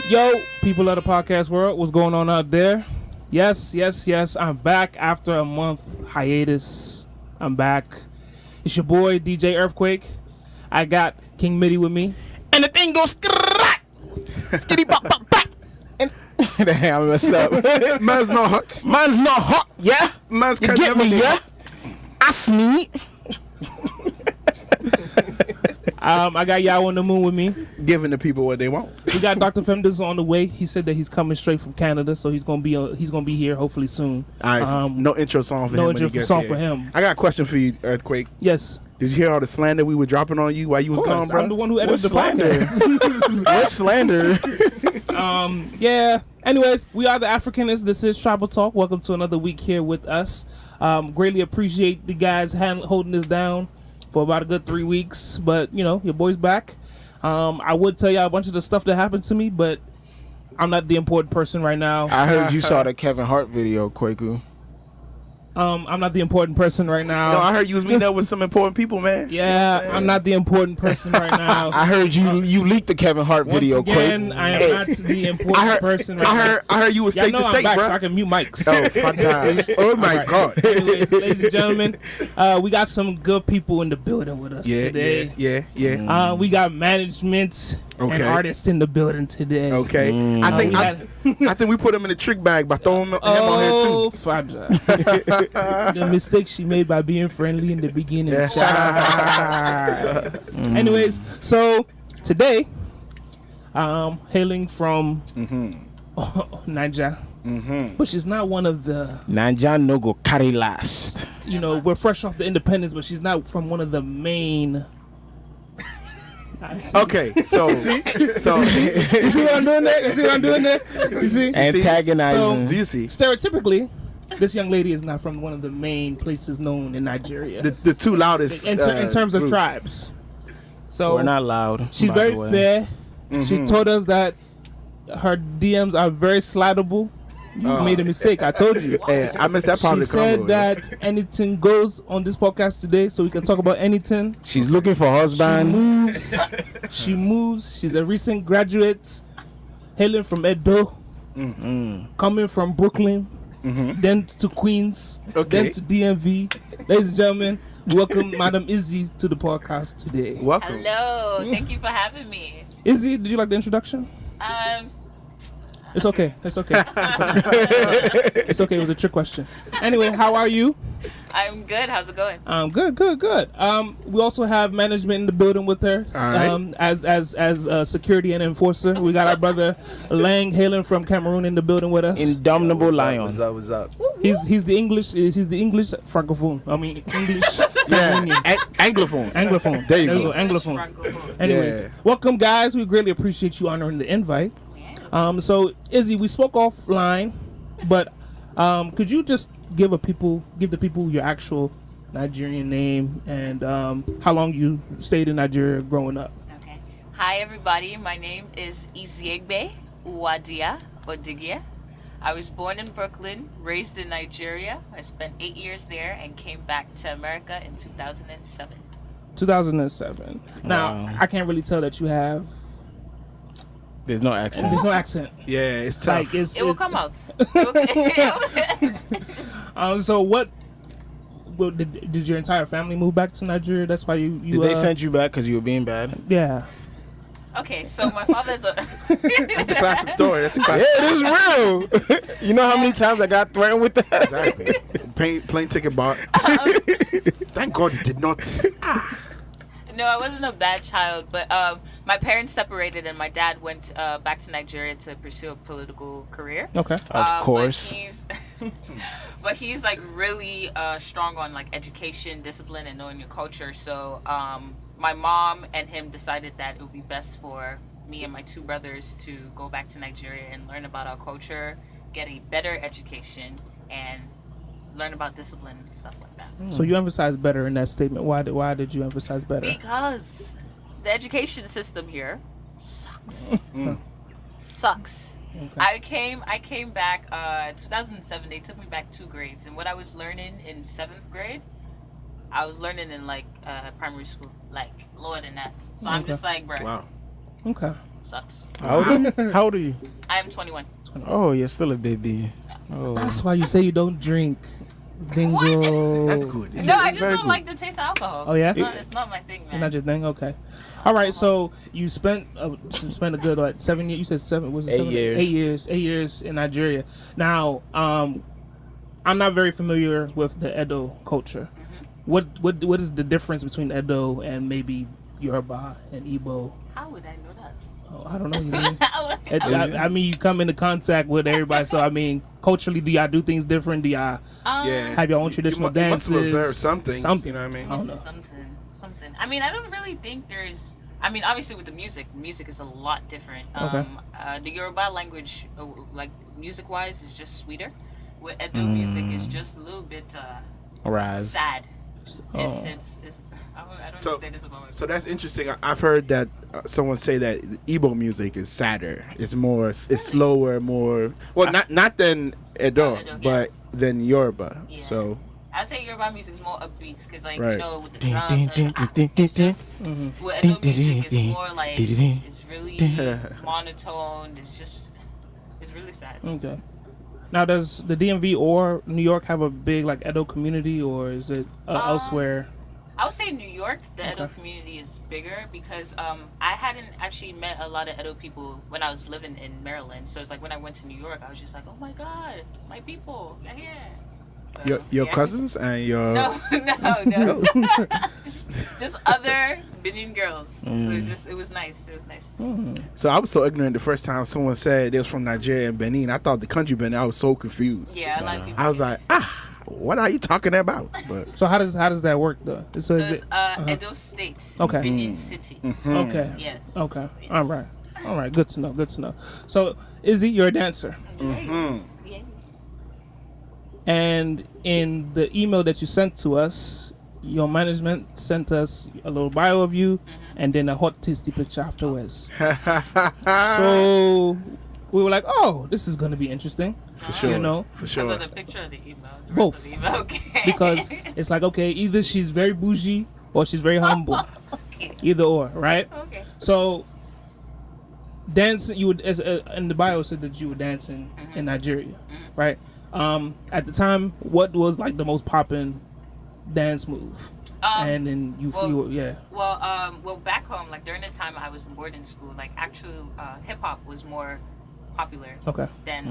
Yo, people of the podcast world, what's going on out there? Yes, I'm back after a month hiatus. I'm back. It's your boy, DJ Earthkwak. I got King Mitty with me. And the thing goes skitty pop pop pop. Damn, I messed up. Man's not hot, yeah? Man's You can get never me, be yeah? hot. I sneak. I got y'all on the moon with me. Giving the people what they want. We got Dr. Femdes on the way. He said that he's coming straight from Canada, so he's gonna be here hopefully soon. All right, no intro song for him. No when he intro gets song here. for him. I got a question for you, Earthkwak. Yes. Did you hear all the slander we were dropping on you while you was gone, bro? I'm the one who edited the slander? podcast. What slander? Yeah. Anyways, we are the Africanist. This is Trybe Talk. Welcome to another week here with us. Greatly appreciate the guys holding this down for about a good 3 weeks. But, you know, your boy's back. I would tell y'all a bunch of the stuff that happened to me, but I'm not the important person right now. I heard you saw the Kevin Hart video, Kwaku. I'm not the important person right now. No, I heard you was meeting up with some important people, man. Yeah, I'm not the important person right now. I heard you leaked the Kevin Hart video, Once again, Kwaku. I am not the important person right now. I heard you was Y'all state know to I'm state, back, bro. so I can mute mics. Oh, fuck that. Oh, my All right. God. Anyways, ladies and gentlemen, we got some good people in the building with us today. Yeah. We got management and Okay. artists in the building today. Okay. I think we put him in a trick bag by throwing him on here, too. Oh, Father. The mistake she made by being friendly in the beginning. Child. Anyways, so today, hailing from Niger, but she's not one of the, Nanja no go carry last. you know, we're fresh off the independence, but she's not from one of the main. Okay, so You see what I'm doing there? You see? Antagonizing. do you see Stereotypically, this young lady is not from one of the main places known in Nigeria the two loudest in terms of groups. tribes. So We're not loud. she's by very the way. fair. She told us that her DMs are very slidable. You made a mistake. I told you. Hey, I missed that part She of the convo. said that anything goes on this podcast today, so we can talk about anything. She's looking for husband. She moves. She's a recent graduate, hailing from Edo, coming from Brooklyn, then to Queens, then to DMV. Ladies and gentlemen, welcome Madam Izzy to the podcast today. Welcome. Hello, thank you for having me. Izzy, did you like the introduction? It's okay. It's okay. It's okay. It was a trick question. Anyway, how are you? I'm good. How's it going? Good. We also have management in the building with her. All right. As security and enforcer, we got our brother Lang hailing from Cameroon in the building with us. Indomitable lion. What's up? He's the English francophone. I mean English. Yeah. Anglophone. There you go. Anglophone. Anyways, Yeah. welcome guys. We greatly appreciate you honoring the invite. So Izzy, we spoke offline, but could you just give the people your actual Nigerian name and how long you stayed in Nigeria growing up? Okay. Hi, everybody. My name is izzyodigie Odige. I was born in Brooklyn, raised in Nigeria. I spent 8 years there and came back to America in 2007. 2007. Now, Wow. I can't really tell that you have. There's no accent. There's no accent. Yeah, it's tough. Like It will come out. So what? Well, did your entire family move back to Nigeria? That's why you. Did they send you back because you were being bad? Yeah. Okay, so my father's a... That's a classic story. That's a Yeah, classic. it is real. You know how many times I got threatened with that? Exactly. Plane ticket bought. Thank God you did not. No, I wasn't a bad child, but my parents separated and my dad went back to Nigeria to pursue a political career. Okay. Of course. But he's like really strong on like education, discipline, and knowing your culture. So my mom and him decided that it would be best for me and my two brothers to go back to Nigeria and learn about our culture, get a better education, and learn about discipline and stuff like that. So you emphasize better in that statement. Why did you emphasize better? Because the education system here sucks. Sucks. Okay. I came back 2007. They took me back 2 grades, and what I was learning in 7th grade, I was learning in like primary school, like lower than that. So I'm just like, bro. Wow. Okay. sucks. How old are you? How old are you? I am 21. Oh, you're still a baby. Oh. That's why you say you don't drink. Bingo. That's good. No, I just very don't good. like the taste of alcohol. Oh, yeah? It's not my thing, man. Not your thing? Okay. All right, so you spent a good, what, 7 years? You said 7, was it 7? 8 years. 8 years. 8 years in Nigeria. Now, I'm not very familiar with the Edo culture. Mm-hmm. What is the difference between Edo and maybe Yoruba and Igbo? How would I know that? Oh, I don't know. You mean? How would I mean, you come into contact with everybody, so I mean, culturally, do y'all do things different? Do y'all Yeah. have your own traditional you must dances? observe something. Something. You know what I mean? I don't know. Something. I mean, I don't really think there's. I mean, obviously with the music is a lot different. Okay. The Yoruba language, like music-wise, is just sweeter. With Edo music, is just a little bit Rise. sad. Oh. It's I don't So- say this about my So that's interesting. I've heard that someone say that Igbo music is sadder. It's more, it's slower, more. Well, not than Edo, Edo, yeah. but than Yoruba. Yeah. So I say Yoruba music is more upbeats because, like, Right. you know, with the Ding, drums, ding, ding, ding, ding, ding. with Edo music, it's more like it's really monotone. It's really sad. Okay. Now, does the DMV or New York have a big like Edo community, or is it elsewhere? I would say New York, the Edo Okay. community is bigger because I hadn't actually met a lot of Edo people when I was living in Maryland. So it's like when I went to New York, I was just like, oh my God, my people, they're here. So, your yeah. cousins and your No. Just other Benin girls. So it was nice. It was nice. So I was so ignorant the first time someone said they was from Nigeria and Benin. I thought the country Benin. I was so confused. Yeah, I like people. I was like, what are you talking about? But So how does that work though? So is it's it Edo State, Okay. Benin City. okay? Yes. Okay. Yes. All right. Good to know. Good to know. So Izzy, you're a dancer, Yes. and in the email that you sent to us, your management sent us a little bio of you, and then a hot tasty picture afterwards. So we were like, oh, this is gonna be interesting. for sure, You know, for So sure. the picture of the email. The Both. Rest of the email, okay. because it's like, okay, either she's very bougie or she's very humble. Okay. Either or, right? Okay. So dancing, you would, as in the bio said that you were dancing in Nigeria, right? At the time, what was like the most poppin' dance move? And then you feel, yeah. Well, back home, like during the time I was in boarding school, like actual hip hop was more popular Okay. than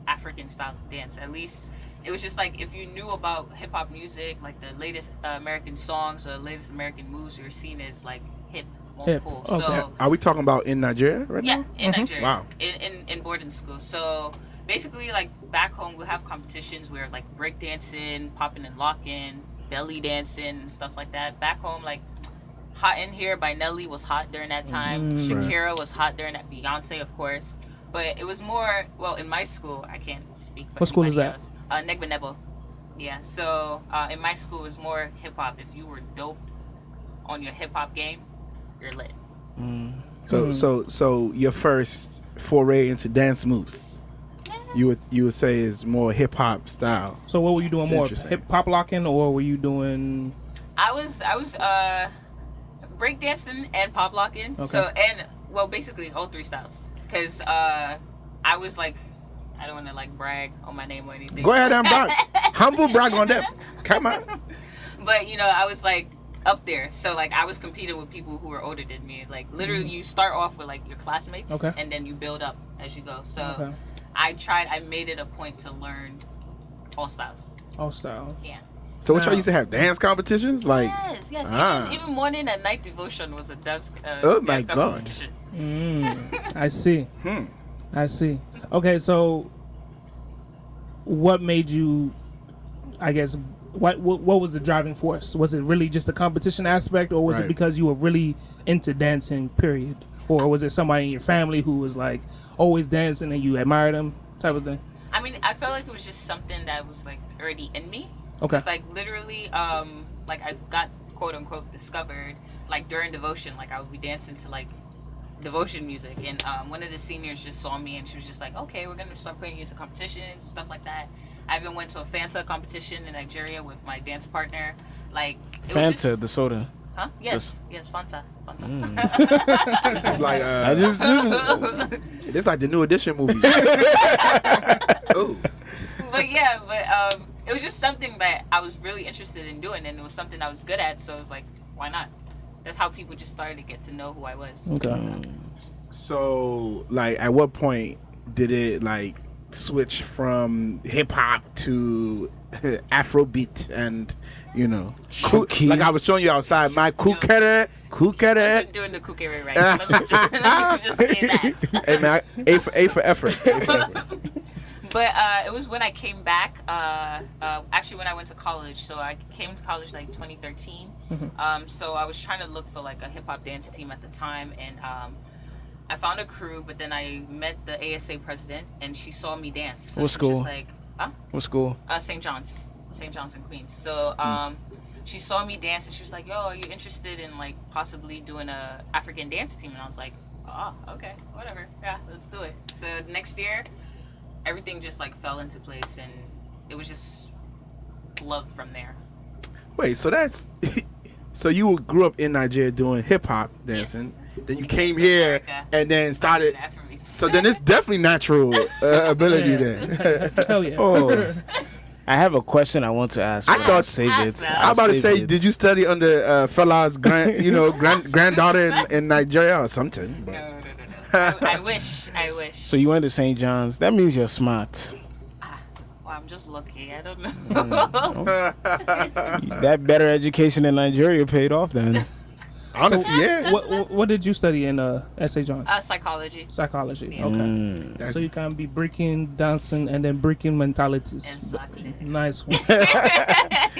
African styles of dance. At least it was just like if you knew about hip hop music, like the latest American songs or latest American moves, you were seen as like hip, more Hip, cool. okay. So Are we talking about in Nigeria right yeah, now? in Nigeria, Wow. in boarding school. So basically, like back home, we'll have competitions where like break dancing, popping and locking, belly dancing, and stuff like that. Back home, like Hot in Here by Nelly was hot during that time. Shakira was hot during that. Beyonce, of course. But it was more, well, in my school, I can't speak for What school is anybody that? else. Negba Nebo. Yeah, so in my school, it was more hip hop. If you were dope on your hip hop game, you're lit. So your first foray into dance moves, you would say is more hip hop style. So what were you doing That's more, interesting. hip hop locking, or were you doing? I was breakdancing and pop locking. Okay. So well, basically all three styles. Cause I was like, I don't want to like brag on my name or anything. Go ahead and brag, humble brag on them. Come on. But you know, I was like up there. So like I was competing with people who were older than me. Like literally, you start off with like your classmates, Okay. and then you build up as you go. So Okay. I made it a point to learn all styles. All style. Yeah. So what y'all Now- used to have dance competitions like? Yes. Ah. Even morning and night devotion was a dance. Oh my dance God. competition. I see. I see. Okay, so what made you? I guess what was the driving force? Was it really just the competition aspect, or was it Right. because you were really into dancing? Period. Or was it somebody in your family who was like always dancing and you admired them, type of thing? I mean, I felt like it was just something that was like already in me. Okay. It's like literally, like I got quote unquote discovered like during devotion. Like I would be dancing to like devotion music, and one of the seniors just saw me and she was just like, okay, we're gonna start putting you into competitions, stuff like that. I even went to a Fanta competition in Nigeria with my dance partner. Like it was Fanta, just, the soda. Huh? Yes, Fanta. This is like Just this like the new edition movie. Oh. But it was just something that I was really interested in doing, and it was something I was good at. So I was like, why not? That's how people just started to get to know who I was. Okay. So, like, at what point did it like switch from hip hop to Afrobeat and like I was showing you outside my kukere. I wasn't doing the kukere right. Let me just say that. Hey man, A for effort. But it was when I came back, actually when I went to college. So I came to college like 2013. So I was trying to look for like a hip hop dance team at the time, and I found a crew. But then I met the ASA president, and she saw me dance. So what school? Just like, what school? St. John's in Queens. So she saw me dance, and she was like, "Yo, are you interested in like possibly doing a African dance team?" And I was like, "Oh, okay, whatever. Yeah, let's do it." So next year, everything just like fell into place, and it was just love from there. Wait, so that's so you grew up in Nigeria doing hip hop dancing, Yes. Then you came here America. and then started. Afrobeats. So then it's definitely natural ability then. Hell yeah. Oh, I have a question I want to ask. I but thought- I'll save ask it. now. I'm about to Save say, it. did you study under Fela's granddaughter in Nigeria or something? But No. I wish. So you went to St. John's. That means you're smart. Well, I'm just lucky. I don't know. That better education in Nigeria paid off then. honestly, yeah. What did you study in S.A. John's? Psychology. Psychology. Yeah. Okay. So you can be breaking, dancing, and then breaking mentalities. Exactly. Nice one.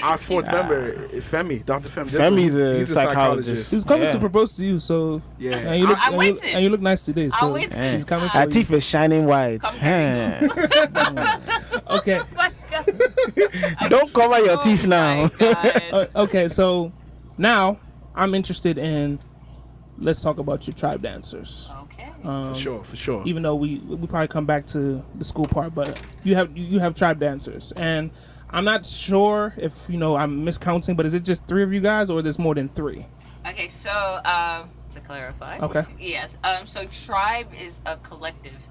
Our fourth member, Femi, Dr. Femi. Femi's He's a psychologist. He's coming Yeah. to propose to you, so Yeah. and you look, I'm and you, waiting. and you look nice today. So I'm waiting. he's coming for Her you. teeth is shining white. Come Okay. Oh my God. Don't cover your teeth now. My God. Okay. So now I'm interested in. Let's talk about your tribe dancers. Okay. For sure. Even though we probably come back to the school part, but you have tribe dancers, and I'm not sure if I'm miscounting, but is it just 3 of you guys, or there's more than 3? Okay, so to clarify. Okay. Yes. So Tribe is a collective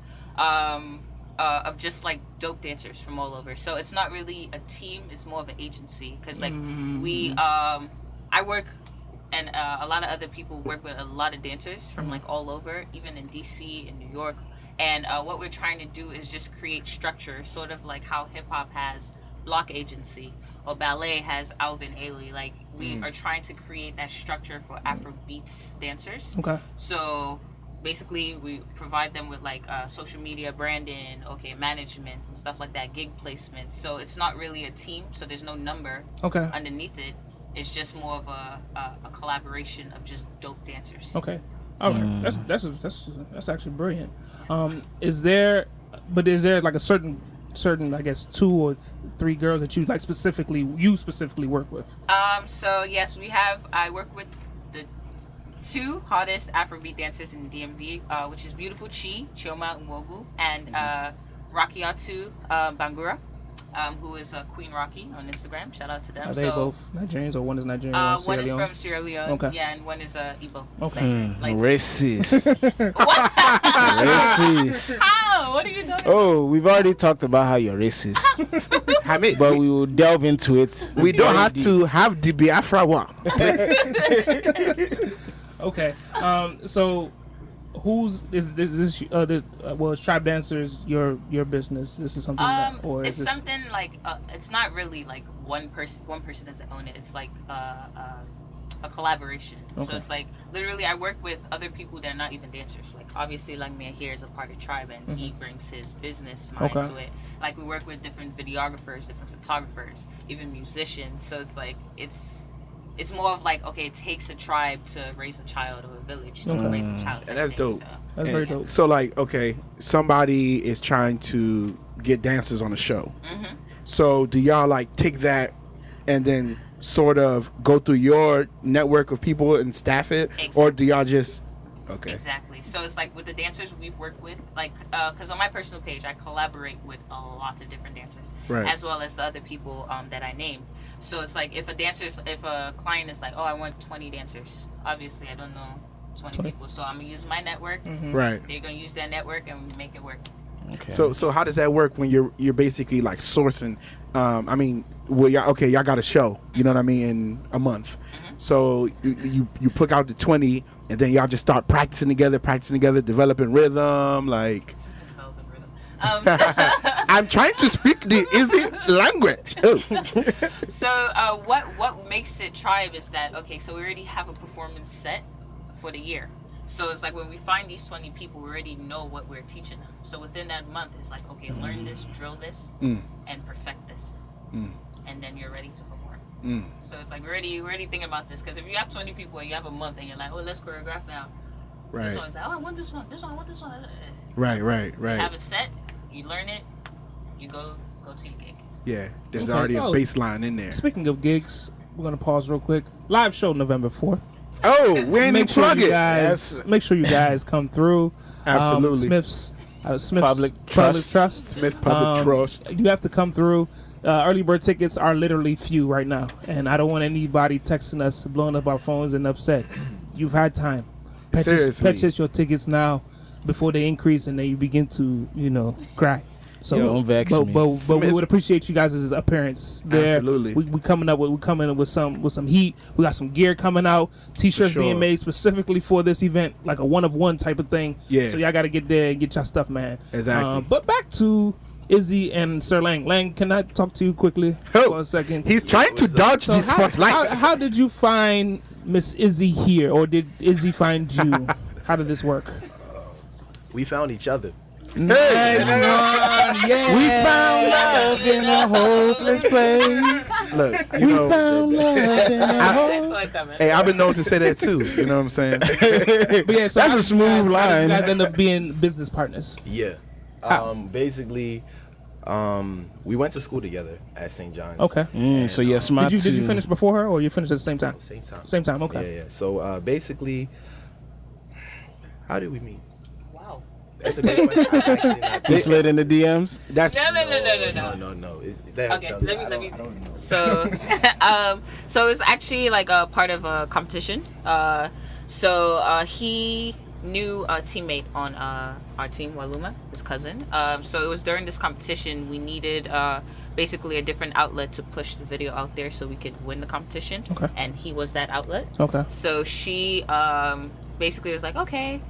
of just like dope dancers from all over. So it's not really a team; it's more of an agency. Because like we, I work, and a lot of other people work with a lot of dancers from like all over, even in DC, in New York. And what we're trying to do is just create structure, sort of like how hip hop has block agency or ballet has Alvin Ailey. Like we are trying to create that structure for Afrobeats dancers. Okay. So basically we provide them with like social media branding, management and stuff like that, gig placement. So it's not really a team, so there's no number Okay. underneath it. It's just more of a collaboration of just dope dancers. Okay. All right. That's actually brilliant. Is there like a certain I guess 2 or 3 girls that you like specifically work with? So yes, I work with the 2 hottest Afrobeat dancers in the DMV, which is Beautiful Chioma Nwogu, and Rakiatu Bangura, who is Queen Rocky on Instagram. Shout out to them. Are they both Nigerians, or one is Nigerian? One Sierra is Leone? from Sierra Leone, Okay. yeah, and one is Igbo. Okay. Nigerian. Like- Racist. Racist. How? What are you talking about? Oh, we've already talked about how you're racist, Hamid, but we will delve into it. we don't very have deep. to have the Biafra war. Okay. So who's is this is Tribe Dancers your business? This is something that, or It's is this something like it's not really like one person doesn't own it. It's like a collaboration. So Okay. it's like literally I work with other people that are not even dancers. Like obviously like me here is a part of Tribe, and he brings his business mind Okay. to it. Like we work with different videographers, different photographers, even musicians. So it's like it's more of like, okay, it takes a tribe to raise a child, or a village to raise a child. And that's type thing, dope. so. that's very dope. So like, okay, somebody is trying to get dancers on a show. So do y'all like take that and then sort of go through your network of people and staff it, or do y'all just Okay. Exactly. So it's like with the dancers we've worked with, like, because on my personal page, I collaborate with a lot of different dancers, Right. as well as the other people that I named. So it's like if a client is like, oh, I want 20 dancers, obviously I don't know 20 people, so I'm gonna use my network. Right. They're gonna use their network and we make it work. Okay. So how does that work when you're basically like sourcing? I mean, well, y'all got a show, you know what I mean, in a month. So you put out the 20, and then y'all just start practicing together, developing rhythm, like. Developing rhythm. I'm trying to speak the Izzy language. Oh. So what makes it Trybe is that, okay, so we already have a performance set for the year. So it's like when we find these 20 people, we already know what we're teaching them. So within that month, it's like, okay, learn this, drill this, and perfect this. And then you're ready to perform. So it's like we're already thinking about this. Because if you have 20 people and you have a month and you're like, oh, let's choreograph now. Right. This one's like, oh, I want this one. I want this one. Right. You have a set, you learn it, you go to your gig. Yeah, there's Okay. already a baseline in there. Speaking of gigs, we're gonna pause real quick. Live show November 4th. Oh, we ain't even plug it. Make sure you guys come through. Absolutely. Smith's Public Trust. Smith Public Trust. You have to come through. Early bird tickets are literally few right now, and I don't want anybody texting us, blowing up our phones, and upset. You've had time. Purchase your tickets now before they increase, and then you begin to, cry. So, Don't vex me. but we would appreciate you guys' appearance there. Absolutely. We coming in with some heat. We got some gear coming out. T-shirts sure. being made specifically for this event, like a one of one type of thing. Yeah. So y'all got to get there and get y'all stuff, man. Exactly. But back to Izzy and Sir Lang. Lang, can I talk to you quickly for a second? He's trying to dodge the spotlights. How did you find Miss Izzy here, or did Izzy find you? How did this work? We found each other. Nice one, yeah. We found love in a hopeless place. Look, We found love in a I saw it coming. hey, I've been known to say that too. You know what I'm saying? But yeah, so That's a smooth how did line. you guys end up being business partners. Yeah. How? Basically, we went to school together at St. John's. Okay. So yes, my Did you finish before her, or you finished at the same time? Same time. Same time. Okay. Yeah. So basically, how did we meet? Wow. That's a good question. I'm actually not You slid in the DMs. That's No. No. Okay, let me. So, so it's actually like a part of a competition. So he knew a teammate on our team, Waluma, his cousin. So it was during this competition we needed basically a different outlet to push the video out there so we could win the competition. Okay. And he was that outlet. Okay. So she basically was like, okay.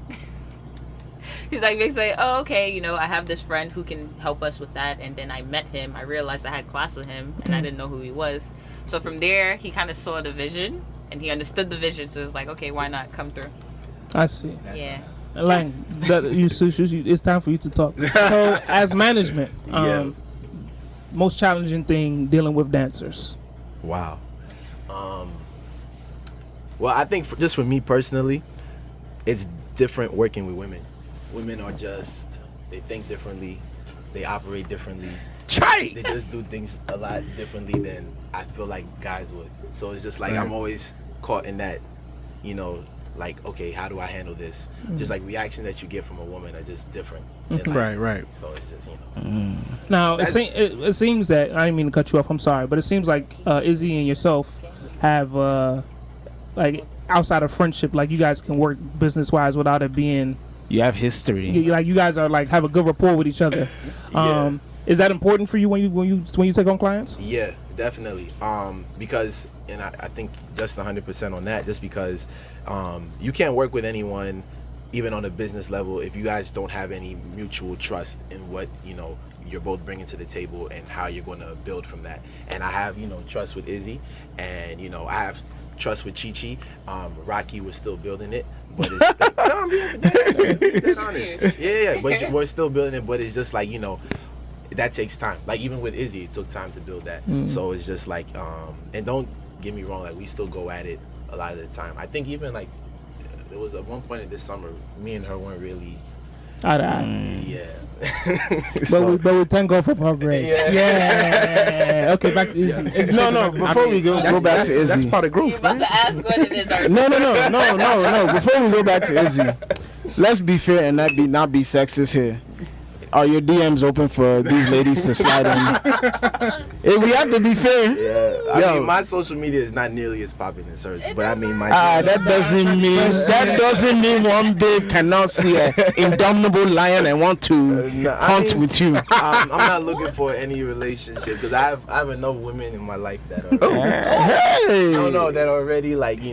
He's like, basically, oh, okay, I have this friend who can help us with that. And then I met him. I realized I had class with him, and I didn't know who he was. So from there, he kind of saw the vision, and he understood the vision. So it's like, okay, why not come through? I see. Yeah. Lang, it's time for you to talk. So, as management, most challenging thing dealing with dancers. Wow. Well, I think just for me personally, it's different working with women. Women are they think differently, they operate differently. They just do things a lot differently than I feel like guys would. So it's just like I'm always caught in that, like, okay, how do I handle this? Just like reaction that you get from a woman are just different. And like, Right. So it's just, Now, it seems that, I didn't mean to cut you off, I'm sorry, but it seems like Izzy and yourself have, like, outside of friendship, like, you guys can work business-wise without it being... You have history. Like, you guys are, like, have a good rapport with each other. Yeah. Is that important for you when you take on clients? Yeah, definitely. Because, and I think just 100% on that, just because you can't work with anyone, even on a business level, if you guys don't have any mutual trust in what, you're both bringing to the table and how you're going to build from that. And I have, trust with Izzy, and, I have trust with Chi-Chi. Rocky was still building it, but it's no, I'm being dead honest. Yeah, but we're still building it, but it's just like, that takes time. Like, even with Izzy, it took time to build that. So it's just like, and don't get me wrong, like, we still go at it a lot of the time. I think even like there was at one point in this summer, me and her weren't really Yeah. But we thank God for progress. Yeah. Okay, back to Izzy. Izzy, No. Before we go back to Izzy. That's part of You're growth, about man. to ask what it is. No. Before we go back to Izzy, let's be fair and not be sexist here. Are your DMs open for these ladies to slide in? Hey, we have to be fair. Yeah. I mean, my social media is not nearly as popular as hers, but I mean, my. That doesn't mean one babe cannot see an indomitable lion and want to hunt with you. I'm not looking for any relationship because I have enough women in my life that are. Hey. I don't know that already like a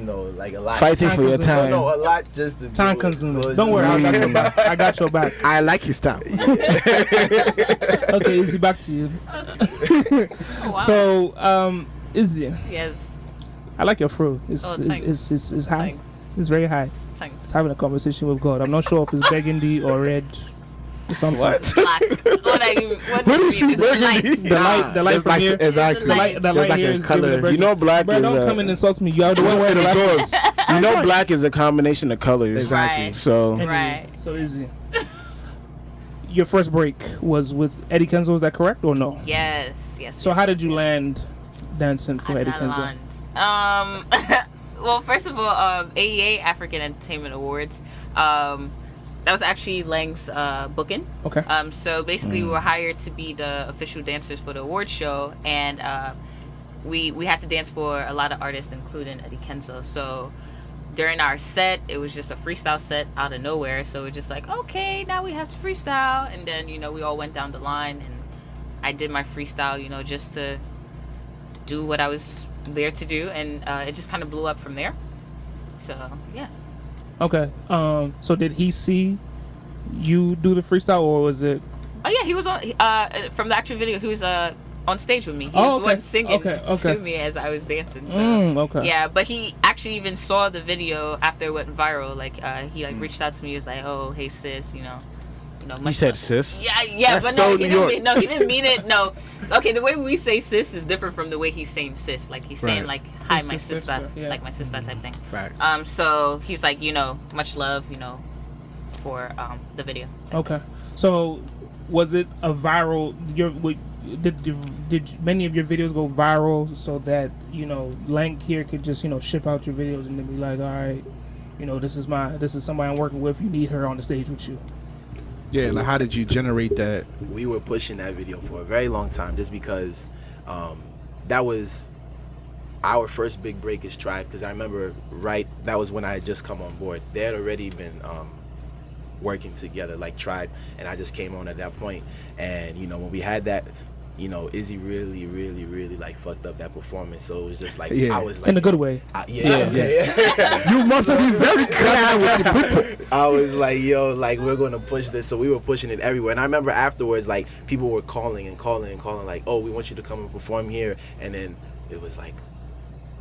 lot. Fighting for your time. No, a lot just to Time do it. consuming. So it's Don't worry, I just- got your back. I got your back. I like his style. Okay, Izzy, back to you. Wow. So, Izzy, Yes. I like your fro. It's Thanks. it's high. Thanks. It's very high. Thanks. It's having a conversation with God. I'm not sure if it's burgundy or red. Or something. It's black. What do you mean? It's light. The light from here. Exactly. The light There's like here a is color. giving the burgundy. You know, black Bro, is don't come and insult me. You are the one wearing the glasses. You know, black is a combination of colors. Exactly. Right. So Anyway, Right. So Izzy, your first break was with Eddie Kenzo. Is that correct or no? Yes. So how did you land dancing for Eddie Kenzo? Well, first of all, AEA African Entertainment Awards. That was actually Lang's booking. Okay. So basically, we were hired to be the official dancers for the award show, and we had to dance for a lot of artists, including Eddie Kenzo. So during our set, it was just a freestyle set out of nowhere. So we're just like, okay, now we have to freestyle, and then we all went down the line, and I did my freestyle, just to do what I was there to do, and it just kind of blew up from there. So yeah. Okay. So did he see you do the freestyle, or was it? Oh yeah, he was on from the actual video. He was on stage with me. He was the one singing to me as I was dancing. So Okay. yeah, but he actually even saw the video after it went viral. Like he reached out to me. He was like, "Oh, hey sis, he much said love." sis. Yeah, That's but so no, New York. he didn't mean it. No, okay, the way we say sis is different from the way he's saying sis. Like he's saying Right. like, "Hi, It's my his sister," sister, yeah. like my sister type thing. Facts. So he's like, much love, for the video. Okay. So was it a viral? Did many of your videos go viral so that Lang here could just ship out your videos and then be like, all right, this is somebody I'm working with. You need her on the stage with you. Yeah, like how did you generate that? We were pushing that video for a very long time just because that was our first big break as Trybe, because I remember that was when I had just come on board. They had already been working together like Trybe, and I just came on at that point. And when we had that, Izzy really, really, really like fucked up that performance. So it was just like I was like In a good way. Yeah. You must be very clear with your people. I was like, yo, like we're gonna push this. So we were pushing it everywhere. And I remember afterwards, like people were calling, like, oh, we want you to come and perform here. And then it was like,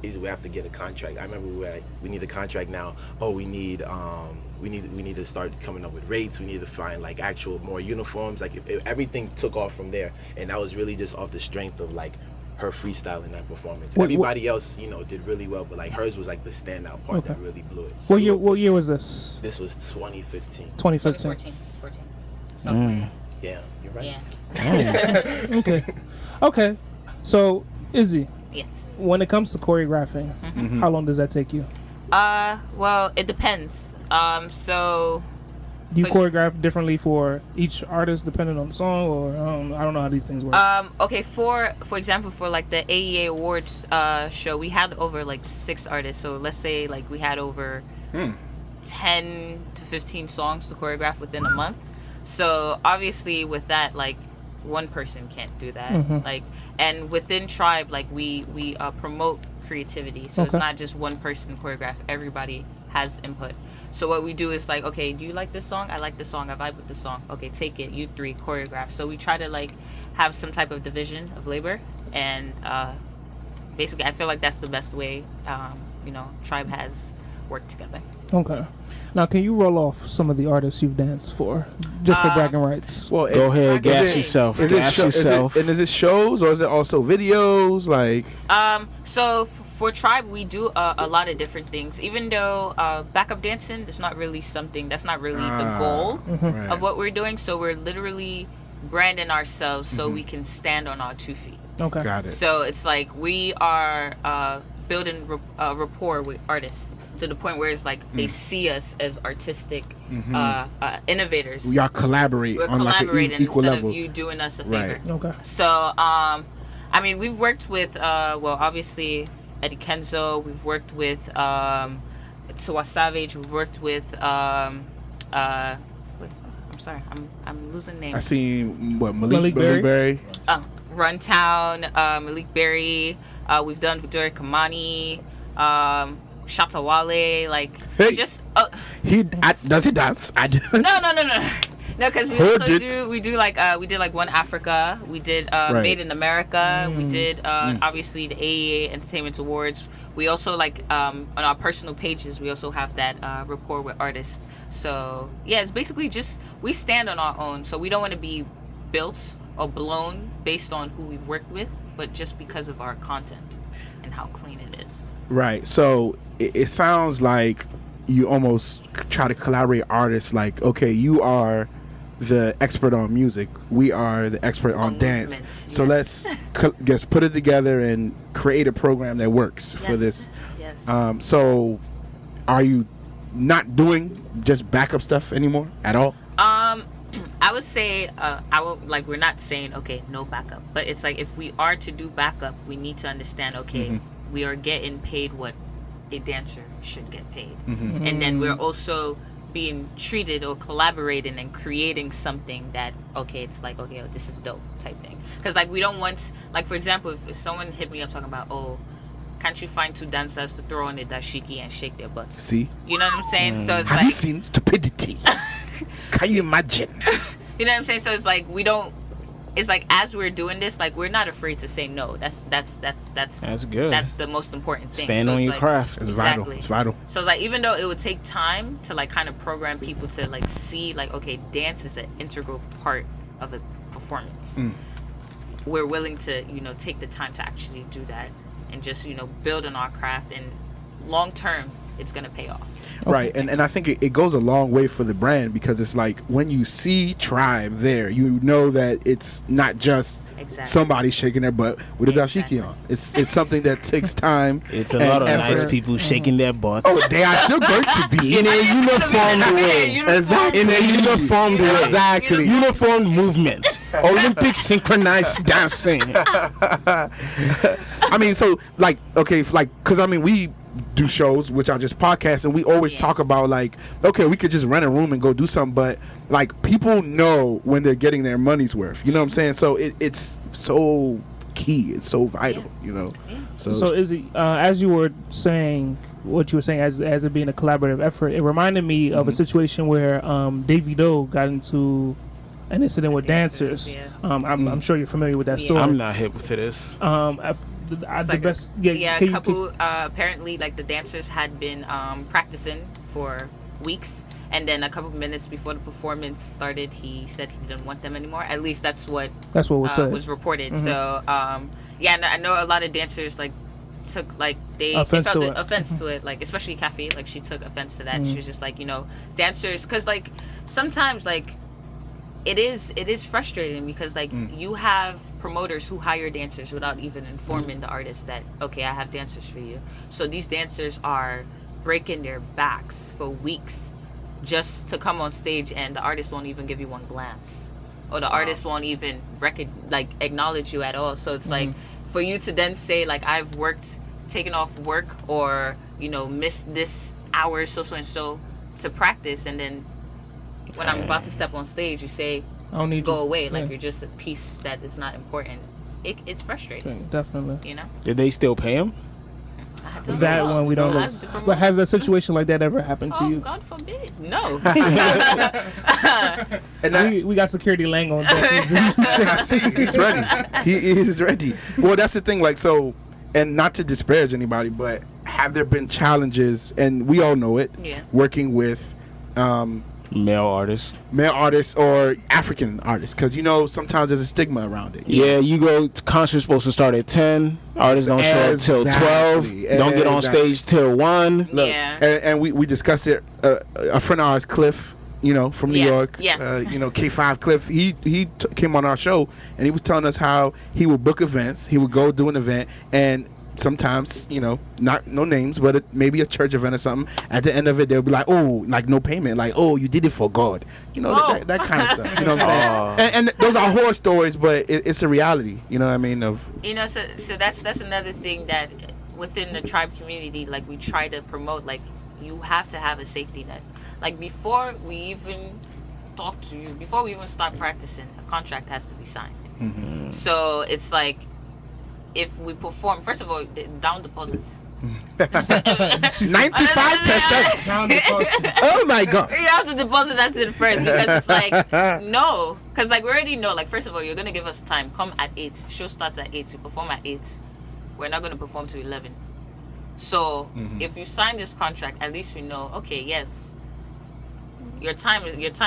Izzy, we have to get a contract. I remember we were like, we need a contract now. Oh, we need to start coming up with rates. We need to find like actual more uniforms. Like everything took off from there, and that was really just off the strength of like her freestyle in that performance. Everybody else, did really well, but like hers was like the standout part that really blew it. So What year was this? This was 2015. 2015. 14. Yeah, you're right. Yeah. Okay. So Izzy, Yes. when it comes to choreographing, how long does that take you? Well, it depends. So Do you choreograph differently for each artist depending on the song, or I don't know how these things work. okay, for example, for like the AEA Awards show, we had over like 6 artists. So let's say like we had over 10 to 15 songs to choreograph within a month. So obviously with that, like one person can't do that. Like, and within Trybe, like we promote creativity. So it's not just one person choreograph. Everybody has input. So what we do is like, okay, do you like this song? I like this song. I vibe with this song. Okay, take it. You 3 choreograph. So we try to like have some type of division of labor, and basically I feel like that's the best way. Trybe has work together. Okay. Now, can you roll off some of the artists you've danced for, just for bragging rights? Well, Go ahead, gas yourself. Is it shows or is it also videos? Like, So for Trybe, we do a lot of different things. Even though backup dancing is not really something that's not really the goal of what we're doing. So we're literally branding ourselves so we can stand on our 2 feet. Okay. got it. So it's like we are building rapport with artists to the point where it's like they see us as artistic innovators. We are collaborating We're on like collaborating an equal instead level. of you doing us a favor. Right. Okay. So, I mean, we've worked with, obviously, Eddie Kenzo. We've worked with Tiwa Savage. We've worked with, wait, I'm sorry, I'm losing names. I seen Malik Berry. Runtown, Malik Berry. We've done Victoria Kamani, Shatta Wale. Like, Hey. just Does he dance? No, because we Heard also it. we did like One Africa, we did Made in America, we did obviously the AEA Entertainment Awards. We also like on our personal pages we also have that rapport with artists. So yeah, it's basically just we stand on our own. So we don't want to be built or blown based on who we've worked with, but just because of our content and how clean it is. Right. So it sounds like you almost try to collaborate artists. Like, okay, you are the expert on music. We are the expert on dance. movement, So yes. let's just put it together and create a program that works for Yes. this. Yes. So are you not doing just backup stuff anymore at all? I would say we're not saying okay, no backup, but it's like if we are to do backup, we need to understand okay, we are getting paid what a dancer should get paid, and then we're also being treated or collaborating and creating something that okay, it's like okay, this is dope type thing. Because like we don't want, like for example, if someone hit me up talking about can't you find 2 dancers to throw on the dashiki and shake their butts? See? You know what I'm saying? So it's Have like, you seen Stupidity? Can you imagine? you know what I'm saying? So it's like we don't. It's like as we're doing this, like we're not afraid to say no. That's good. That's the most important thing. Stand so on it's your like, craft. It's exactly. vital. It's vital. So it's like even though it would take time to like kind of program people to like see like okay, dance is an integral part of a performance. We're willing to take the time to actually do that and just build on our craft, and long term it's gonna pay off. Right, and I think it goes a long way for the brand, because it's like when you see Trybe there, you know that it's not just somebody shaking their butt with a dashiki on. It's something that takes time. It's a lot of nice people shaking their butts. Oh, they are still going to be in a uniformed way. Exactly. In a uniformed way. Exactly. Uniformed movement. Olympic synchronized dancing. I mean, so like, okay, like, because I mean, we do shows, which are just podcasts, and we always talk about like, okay, we could just rent a room and go do something, but like people know when they're getting their money's worth. You know what I'm saying? So it's so key. It's so vital. So Izzy, as you were saying, what you were saying as it being a collaborative effort, it reminded me of a situation where Davido got into an incident with dancers. I'm sure you're familiar with that story. I'm not hip to this. Apparently like the dancers had been practicing for weeks, and then a couple of minutes before the performance started he said he didn't want them anymore. At least that's what was reported. So and I know a lot of dancers like took like they felt offense to it, like especially Kathy, like she took offense to that. She was just like dancers, because like sometimes like it is frustrating, because like you have promoters who hire dancers without even informing the artist that okay, I have dancers for you. So these dancers are breaking their backs for weeks just to come on stage, and the artist won't even give you one glance, or the artist won't even acknowledge you at all. So it's like for you to then say like I've taken off work, or missed this hour so and so to practice, and then when I'm about to step on stage, you say, I don't need go you. away, like you're just a piece that is not important. It's frustrating. Definitely. Did they still pay him? I don't That know. one we don't know. But has a situation like that ever happened to you? God forbid. No. and we got security Lang on deck. he's ready. He is ready. Well, that's the thing. Like, so, and not to disparage anybody, but have there been challenges, and we all know it, working with male artists or African artists? Because sometimes there's a stigma around it. Yeah, you go. Concert's supposed to start at 10. Artists don't show up till 12. Don't get on stage till 1. Look, and we discussed it. A friend of ours, Cliff, from New York, K5 Cliff, he came on our show, and he was telling us how he would book events. He would go do an event, and sometimes, not no names, but maybe a church event or something. At the end of it, they'll be like, "Oh, like no payment, like oh, you did it for God," that kind of stuff. You know what I'm saying? And those are horror stories, but it's a reality. You know what I mean? So that's another thing that within the tribe community, like we try to promote, like you have to have a safety net. Like before we even talk to you, before we even start practicing, a contract has to be signed. Mm-hmm. So it's like, if we perform, first of all, down deposits. 95% down deposit. Oh my God! You have to deposit that in first, because it's like no, because like we already know. Like first of all, you're gonna give us time. Come at 8. Show starts at 8. You perform at 8. We're not gonna perform till 11. So if you sign this contract, at least we know. Okay, yes. Your time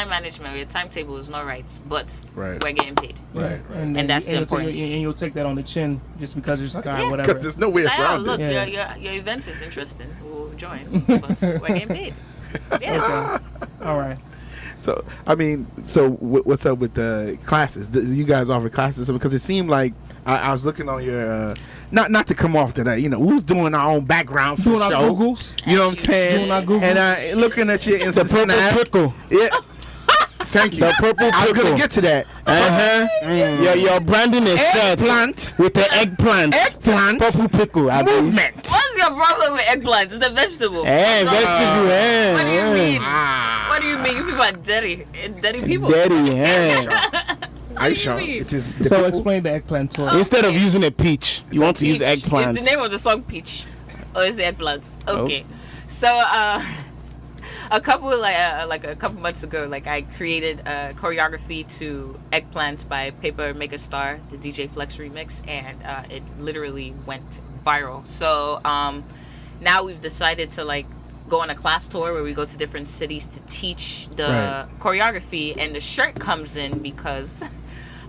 management, your timetable is not right, but we're getting paid. Right. And that's the importance. And you'll take that on the chin just because it's like, all right, whatever. Because there's no way around look, it. your event is interesting. We'll join, but we're getting paid. Yeah. Okay. All right. So, what's up with the classes? Do you guys offer classes? Because it seemed like I was looking on your, not to come off to that, we was doing our own background for doing show. Our Googles. You know what I'm saying? Doing our Googles. And I looking at your Insta the purple pickle. Yeah. Thank you. The purple pickle. I was gonna get to that. Your branding is eggplant with the eggplant. Purple pickle. Movement. What's your problem with eggplant? It's a vegetable. Hey, vegetable. What do you mean? What do you mean? You people are dirty people. Dirty. Aisha, it is. So explain the eggplant tour. Instead of using a peach, you want to use eggplant. Is the name of the song Peach, or is it eggplants? Okay. So a couple months ago, like I created a choreography to Eggplant by Paper Make a Star, the DJ Flex remix, and it literally went viral. So now we've decided to like go on a class tour where we go to different cities to teach the choreography, and the shirt comes in because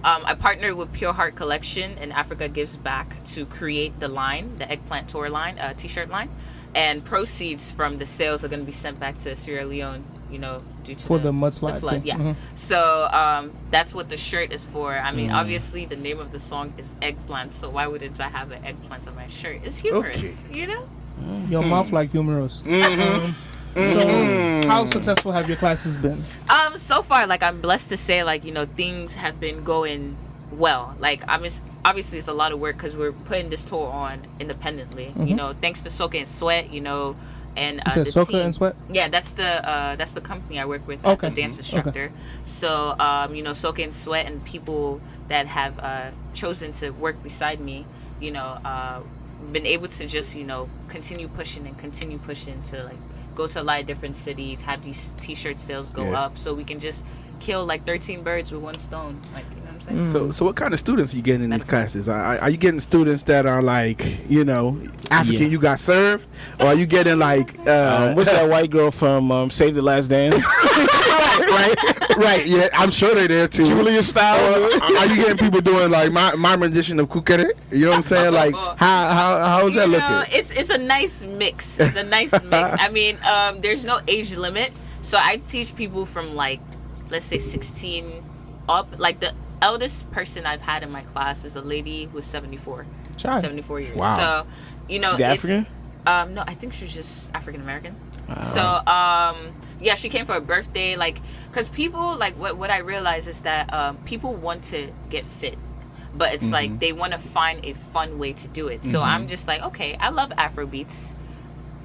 I partnered with Pure Heart Collection, and Africa Gives Back, to create the line, the Eggplant Tour line, t-shirt line, and proceeds from the sales are going to be sent back to Sierra Leone, due to the mudslide. The flood, yeah. Mm-hmm. So that's what the shirt is for. I mean, obviously the name of the song is Eggplant, so why wouldn't I have an eggplant on my shirt? It's humorous, Your mouth like humorous. So how successful have your classes been? So far, like I'm blessed to say, like things have been going well. Like obviously it's a lot of work because we're putting this tour on independently. Thanks to Soca and Sweat. And you said the Soca team. and Sweat? Yeah, that's the company I work with as a dance instructor. Okay. So Soca and Sweat and people that have chosen to work beside me, been able to just continue pushing to like go to a lot of different cities, have these t-shirt sales go up, so we can just kill like 13 birds with one stone, like what I'm saying. So what kind of students are you getting in these classes? Are you getting students that are like African? You got served, or are you getting like what's that white girl from Save the Last Dance? right. Yeah, I'm sure they're there too. Julia Style. Are you getting people doing like my rendition of Kukere? You know what I'm saying? Like how is that looking? It's a nice mix. I mean, there's no age limit, so I teach people from like, let's say 16 up. Like the eldest person I've had in my class is a lady who's 74 years. Wow. So She's African? No, I think she's just African American. So yeah, she came for her birthday, like, because people, like, what I realize is that people want to get fit, but it's like they want to find a fun way to do it. So I'm just like, okay, I love Afro beats.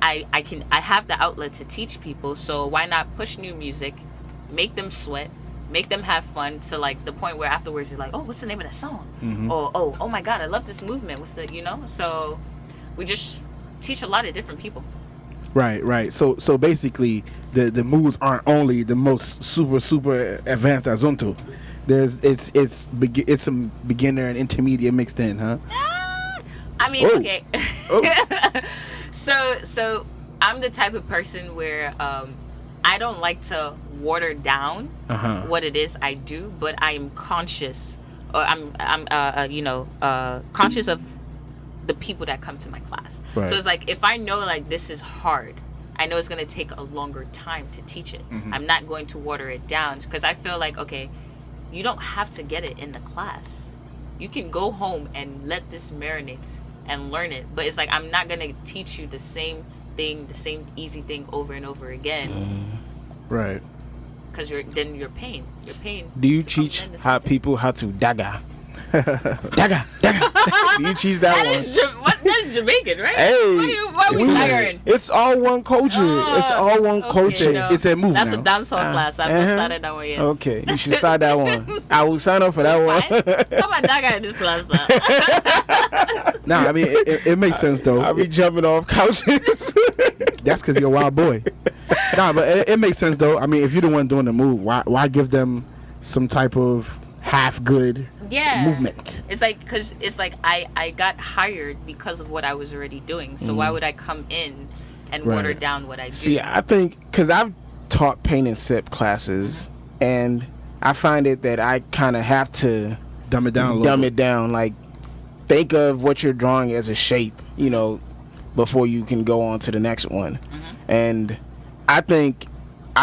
I have the outlet to teach people, so why not push new music, make them sweat, make them have fun, to like the point where afterwards you're like, oh, what's the name of that song? Or oh my God, I love this movement. What's the So we just teach a lot of different people. Right. So basically, the moves aren't only the most super advanced Azonto. It's some beginner and intermediate mixed in, huh? I I mean, okay. So I'm the type of person where I don't like to water down what it is I do, but I am conscious, or I'm conscious of the people that come to my class. Right. So it's like, if I know like this is hard, I know it's going to take a longer time to teach it. I'm not going to water it down, because I feel like, okay, you don't have to get it in the class. You can go home and let this marinate and learn it. But it's like, I'm not going to teach you the same thing, the same easy thing over and over again. Right. Because you're paying. Do you teach people how to daga? Daga. Do you teach that one? That's Jamaican, right? Hey, why are we daggering? It's all one culture. It's all one culture. No. It's a move That's now. a dancehall class. I've not started that one yet. Okay, you should start that one. I will sign up for that one. Come on, daga in this class now. Nah, I mean, it makes sense though. I'll be jumping off couches. That's because you're a wild boy. Nah, but it makes sense though. I mean, if you're the one doing the move, why give them some type of half good movement? It's like, because it's like I got hired because of what I was already doing. So why would I come in and water down what I do? See, I think because I've taught paint and sip classes, and I find it that I kind of have to dumb it down a little bit. Like, think of what you're drawing as a shape, before you can go on to the next one. And I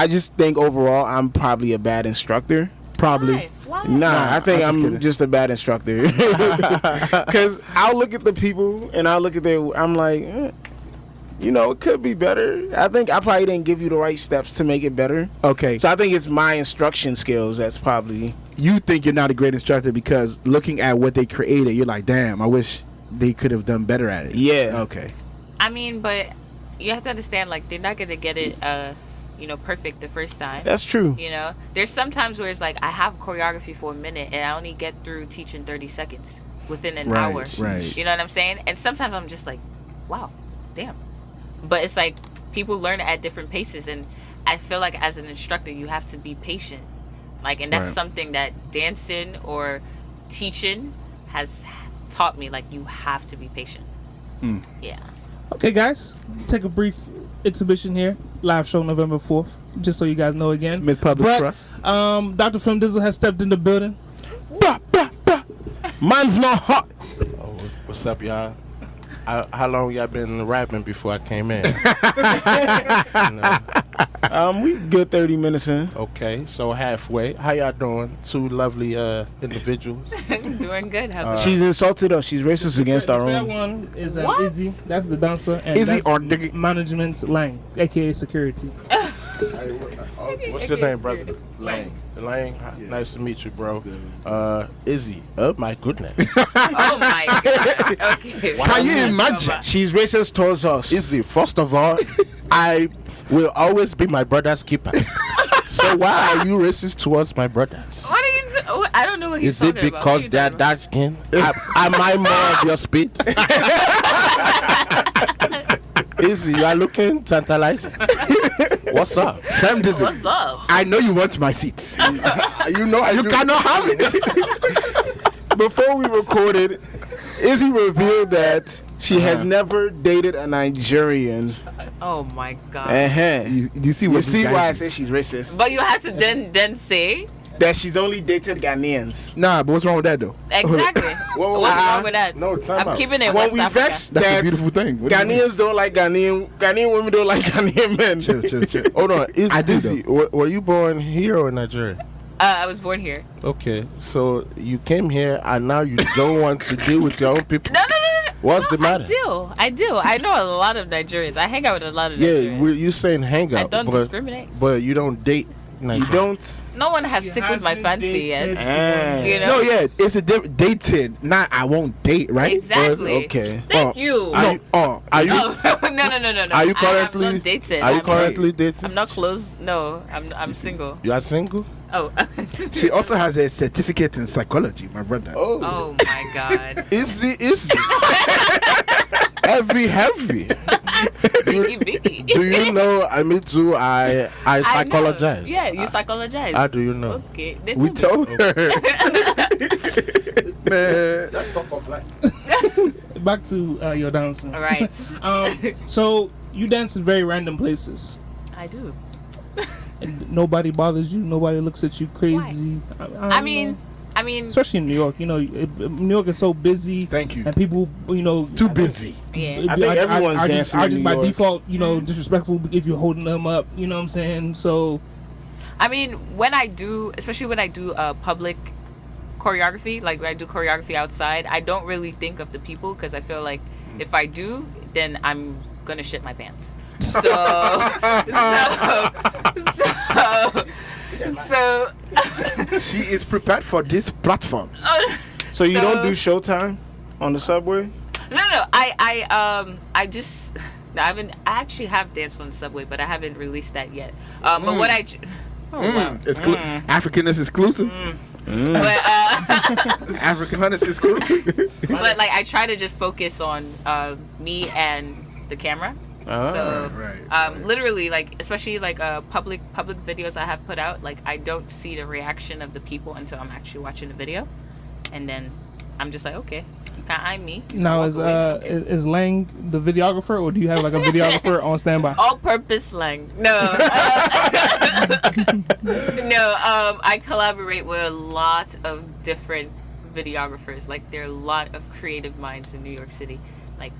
just think overall I'm probably a bad instructor. Probably. Why? Nah, I think I'm just a bad instructor. Because I'll look at the people and I'll look at I'm like, it could be better. I think I probably didn't give you the right steps to make it better. Okay. So I think it's my instruction skills that's probably... You think you're not a great instructor because looking at what they created, you're like, damn, I wish they could have done better at it. Yeah. Okay. I mean, but you have to understand, like, they're not going to get it... perfect the first time. That's true. There's some times where it's like I have choreography for a minute and I only get through teaching 30 seconds within an hour. Right. You know what I'm saying? And sometimes I'm just like, wow, damn. But it's like people learn at different paces, and I feel like as an instructor you have to be patient. Like, and that's something that dancing or teaching has taught me. Like, you have to be patient. Yeah. Okay, guys, take a brief exhibition here. Live show November 4th, just so you guys know again. Smith Public Trust. Dr. Film Dizzle has stepped in the building. Mine's not hot. Oh, what's up, y'all? How long y'all been rapping before I came in? We good 30 minutes in. Okay, so halfway. How y'all doing? Two lovely individuals. Doing good. How's it She's insulted us. She's racist against our That own. one is What? Izzy. That's the dancer. And Izzy that's or Diggy? management Lang, aka security. What's your name, brother? Lang. Lang, nice to meet you, bro. Izzy. Oh my goodness. Oh my god. Okay. Can you imagine? She's racist towards us. Izzy, first of all, I will always be my brother's keeper. So why are you racist towards my brothers? What are you I don't know what he's Is it talking about. because they're dark skinned? Am I more of your speed? Izzy, you are looking tantalizing. What's up? Sam Dizzle. What's up? I know you want my seat. You cannot have it. Before we recorded, Izzy revealed that she has never dated a Nigerian. Oh my god. You see what You see these why I guys do? say she's racist? But you have to then say That she's only dated Ghanaians. Nah, but what's wrong with that though? exactly. What's wrong with that? No, time I'm out. keeping it When West we Africa. vex That's that a beautiful thing. What do you mean? Ghanaians don't like Ghanaian women don't like Ghanaian men. Chill. Hold on. I do, Izzy, were you born here or in Nigeria? I was born here. Okay, so you came here and now you don't want to deal with your own people. No. What's the matter? I do. I know a lot of Nigerians. I hang out with a lot of Yeah, Nigerians. you saying hang out, I don't discriminate. but you don't date. You Nigerians. don't. No one has tickled my fancy yet. You know? No, yeah, it's a dated. Not I won't date, right? Exactly. Okay. Thank you. Are you? Oh, no. Are you I have currently not dated. Are you currently dating? I'm not close. No, I'm single. You are single. Oh. She also has a certificate in psychology, my brother. Oh my god. Izzy. Heavy. Biggie. Do you know? I mean, too. I psychologize. Yeah, you psychologize. How do you know? Okay. They We told me. told her. Man, Let's talk offline. back to your dancing. All right. So you dance in very random places. I do. And nobody bothers you. Nobody looks at you crazy. I mean, especially in New York. You know, New York is so busy. Thank you. And people, you know, Too busy. yeah. I think everyone's dancing are in just New by York. default, you know, disrespectful if you're holding them up. You know what I'm saying? So, I mean, when I do, especially when I do public choreography, like when I do choreography outside, I don't really think of the people because I feel like if I do, then I'm gonna shit my pants. So She is prepared for this platform. So you don't do Showtime on the subway? No. I actually have danced on the subway, but I haven't released that yet. But what wow. Africanist exclusive. But Africanist exclusive. but like I try to just focus on me and the camera. So literally, like, especially like public videos I have put out, like I don't see the reaction of the people until I'm actually watching the video, and then I'm just like, okay, you can't eye me. now is Lang the videographer, or do you have like a videographer on standby? All purpose Lang. No. No, I collaborate with a lot of different videographers. Like there are a lot of creative minds in New York City. Like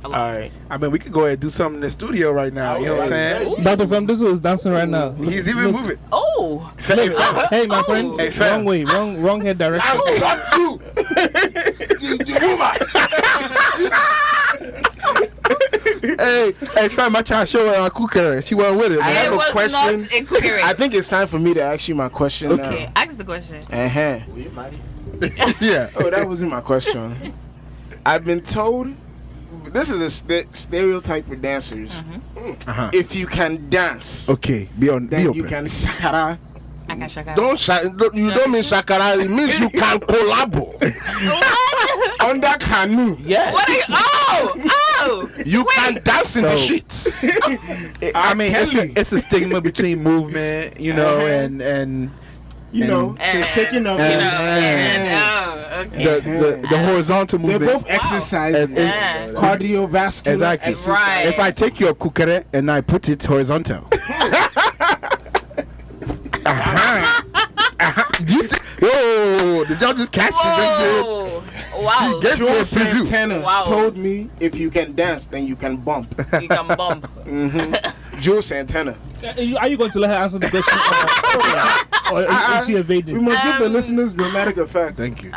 a lot. All right. I mean, we could go ahead and do something in the studio right now. You know what I'm saying? Dr. Femdizzle is dancing right now. He's even moving. Oh. Hey, my friend. Hey, fam. Wrong way. Wrong head direction. Hey, fam, I trying to show her cooker. She wasn't with it. I Man. have It a was question. not incoherent. I think it's time for me to ask you my question Okay, ask the question. now. Yeah. Oh, that wasn't my question. I've been told this is a stereotype for dancers. If you can dance, Okay, be then open. you can shakara. I can shaka. You don't mean shakara. It means you can collabo Under canoe. Yeah. What are you? Oh! You can dance in the So- sheets. I mean, it's a stigma between movement, you know, and You know, And- the shaking of You it. know, okay. the horizontal They're movement. both exercises. Yeah. Cardiovascular Exactly. exercise. If I take your kukere and I put it horizontal. Do you see? Oh, did y'all just catch it? Whoa! Wow. Guess Joe what preview? Santana Wow. told me if you can dance, then you can bump. You can bump. Joe Santana. Are you going to let her answer the question? Or is she evading? We must give the listeners dramatic effect. Thank you.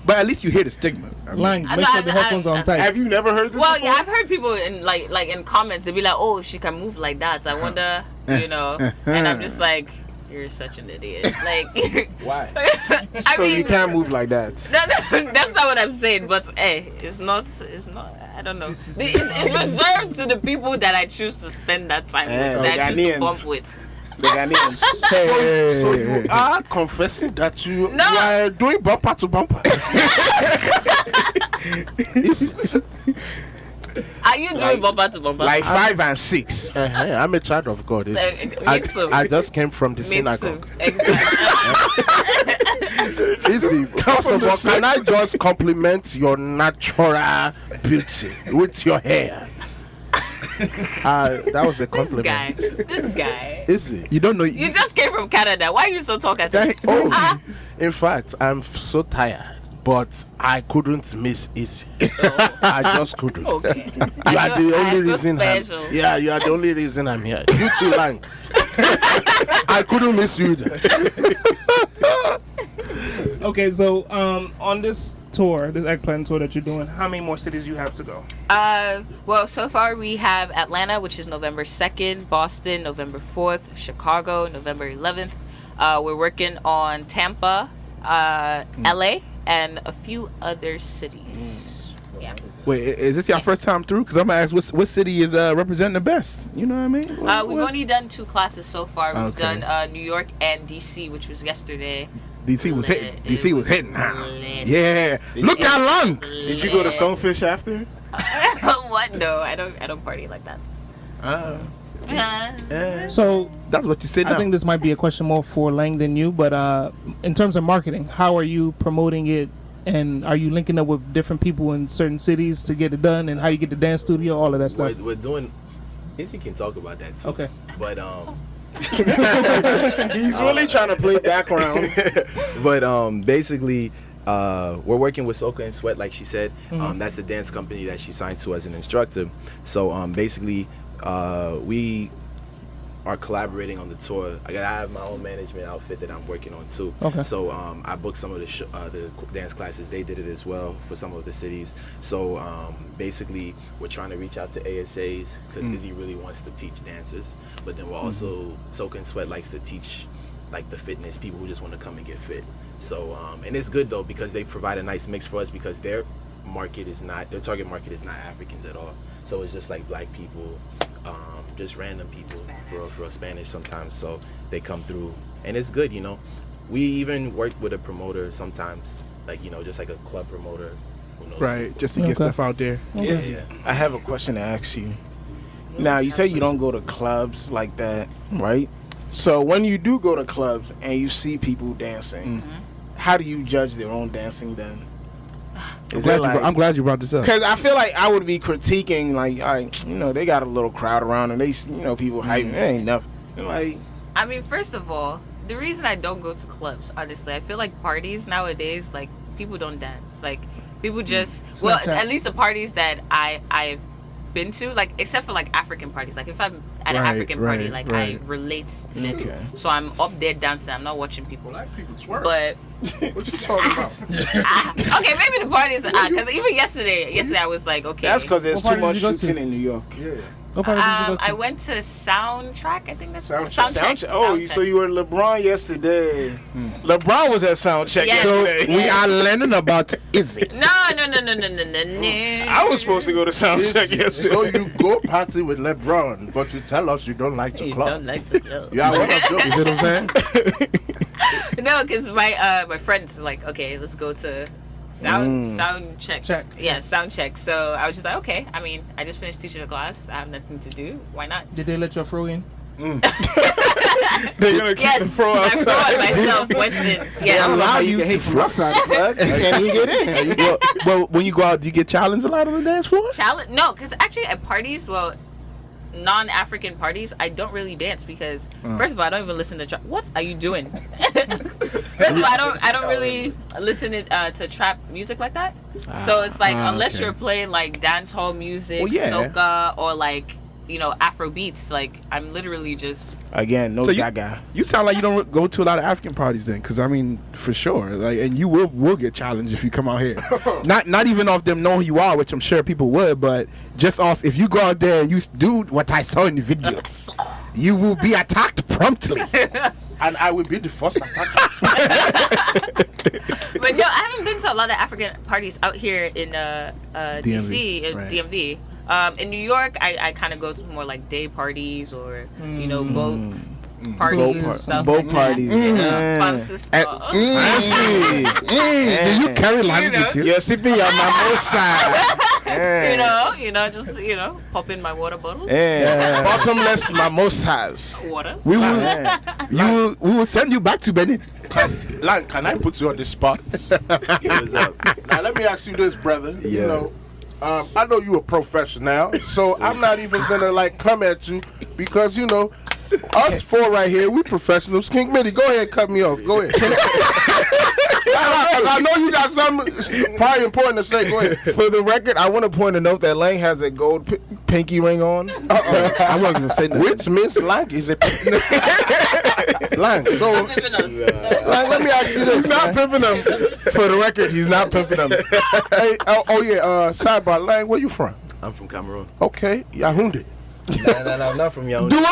But at least you hear the stigma. I mean, Lang, I make know, sure the headphones are on tight. Have you never heard this Well, before? yeah, I've heard people in like in comments they be like, "Oh, she can move like that." I wonder, you know, and I'm just like, "You're such an idiot." Like, Why? I So mean, you can't move like that. No, that's not what I'm saying. But hey, it's not. I don't know. It's reserved to the people that I choose to spend that time with, that I choose to Ghanaians. bump with. The Ghanaians. So you are confessing that you are doing bumper to bumper. Are you doing bumper to bumper? Like 5 and 6. I'm a child of God. Mix them. I just came from the Mix synagogue. them. Exactly. Easy. First of all, can I just compliment your natural beauty with your hair? That was a compliment. This guy. Easy. you don't know. You just came from Canada. Why are you so talkative? Oh, in fact, I'm so tired, but I couldn't miss Izzy. I just couldn't. Okay. You are the only so reason. special. Yeah, you are the only reason I'm here. You too, Lang. I couldn't miss you either. Okay, so on this tour, this Eggplant tour that you're doing, how many more cities you have to go? Well, so far we have Atlanta, which is November 2nd, Boston, November 4th, Chicago, November 11th. We're working on Tampa, LA, and a few other cities. Yeah. Wait, is this your first time through? Because I'm gonna ask, what city is representing the best? You know what I mean? We've only done 2 classes so far. We've Okay. done New York and DC, which was yesterday. DC was hitting. DC was hitting. Lit. Yeah. Look how long. Did you go to Stonefish after? What? No, I don't party like that. So That's what you said. I think this might be a question more for Lang than you, but in terms of marketing, how are you promoting it And are you linking up with different people in certain cities to get it done? And how you get the dance studio, all of that stuff? We're doing. Izzy can talk about that too. Okay. But He's really trying to play background. but basically, we're working with Soca and Sweat, like she said. That's the dance company that she signed to as an instructor. So basically, we are collaborating on the tour. I have my own management outfit that I'm working on too. Okay. So I booked some of the dance classes. They did it as well for some of the cities. So basically, we're trying to reach out to ASAs because Izzy really wants to teach dancers. But then we're also Soca and Sweat likes to teach like the fitness people who just want to come and get fit. So and it's good though because they provide a nice mix for us because their target market is not Africans at all. So it's just like black people. Just random people for Spanish sometimes, so they come through and it's good, you know. We even work with a promoter sometimes, like, you know, just like a club promoter who knows Right, people. just to get stuff out there. Izzy, I have a question to ask you. Now, you say you don't go to clubs like that, right? So when you do go to clubs and you see people dancing, how do you judge their own dancing then? I'm glad you brought this up. Because I feel like I would be critiquing, like, you know, they got a little crowd around and they, you know, people hyping. It ain't nothing. Like, I mean, first of all, the reason I don't go to clubs, honestly, I feel like parties nowadays, like, people don't dance. Like, people just, well, at least the parties that I've been to, like, except for, like, African parties. Like, if I'm at an African party, like, I relate to this. Okay. So I'm up there dancing. I'm not watching people. Black people twerk. But What you talking about? okay, maybe the parties, because even yesterday I was like, okay. that's because there's What too party much did you go to? shooting in New York. Yeah. What party did you go to? I went to Soundtrack, I think that's Soundcheck. Oh, so you were LeBron yesterday. LeBron was at Soundcheck Yes. yesterday. We are learning about Izzy. No. I was supposed to go to Soundcheck yesterday. So you go party with LeBron, but you tell us you don't like to You club. don't like to club. Yeah, what I'm You see what I'm saying? No, because my friends were like, okay, let's go to sound check. Yeah, sound check. So I was just like, okay. I mean, I just finished teaching a class. I have nothing to do. Why not? Did they let your fro in? They're gonna keep the Yes, pro my outside. fro and myself went in. Yeah. Allow you to flow outside, bud. You can't even get in. Well, when you go out, do you get challenged a lot on the dance floor? Challenge? No, because actually at parties, well, non-African parties, I don't really dance because first of all, I don't even listen to trap. What are you doing? First of all, I don't really listen to trap music like that. So it's like unless you're playing like dance hall music, soca, or like, you know, Afro beats, like I'm literally just Again, no So you- gaga. You sound like you don't go to a lot of African parties then, because I mean, for sure, like, and you will get challenged if you come out here. not even off them knowing who you are, which I'm sure people would, but just off if you go out there and you do what I saw in the video, you will be attacked promptly. And I will be the first attacker. But no, I haven't been to a lot of African parties out here in DC, in right. DMV. In New York, I kind of go to more like day parties or, you know, boat parties and stuff Boat like parties. that. Fun stuff. Do you carry language with you? You're sipping your mimosa. You know, just, you know, pop in my water bottles. Bottomless mimosas. Water. We will send you back to Benin. Lang, can I put you on the spot? What's up? Now let me ask you this, brother. You Yeah. know, I know you a professional, so I'm not even gonna like come at you because you know, us four right here, we professionals. King Mitty, go ahead, cut me off. Go ahead. I know you got something probably important to say. Go ahead. For the record, I want to point a note that Lang has a gold pinky ring on. I wasn't gonna say nothing. Which means Lang is a Lang. So Pimping us. Lang, let me ask you this. He's not pimping them. For the record, he's not pimping them. Hey, sidebar, Lang, where you from? I'm from Cameroon. Okay, Yaoundé. No, I'm not from Yaoundé.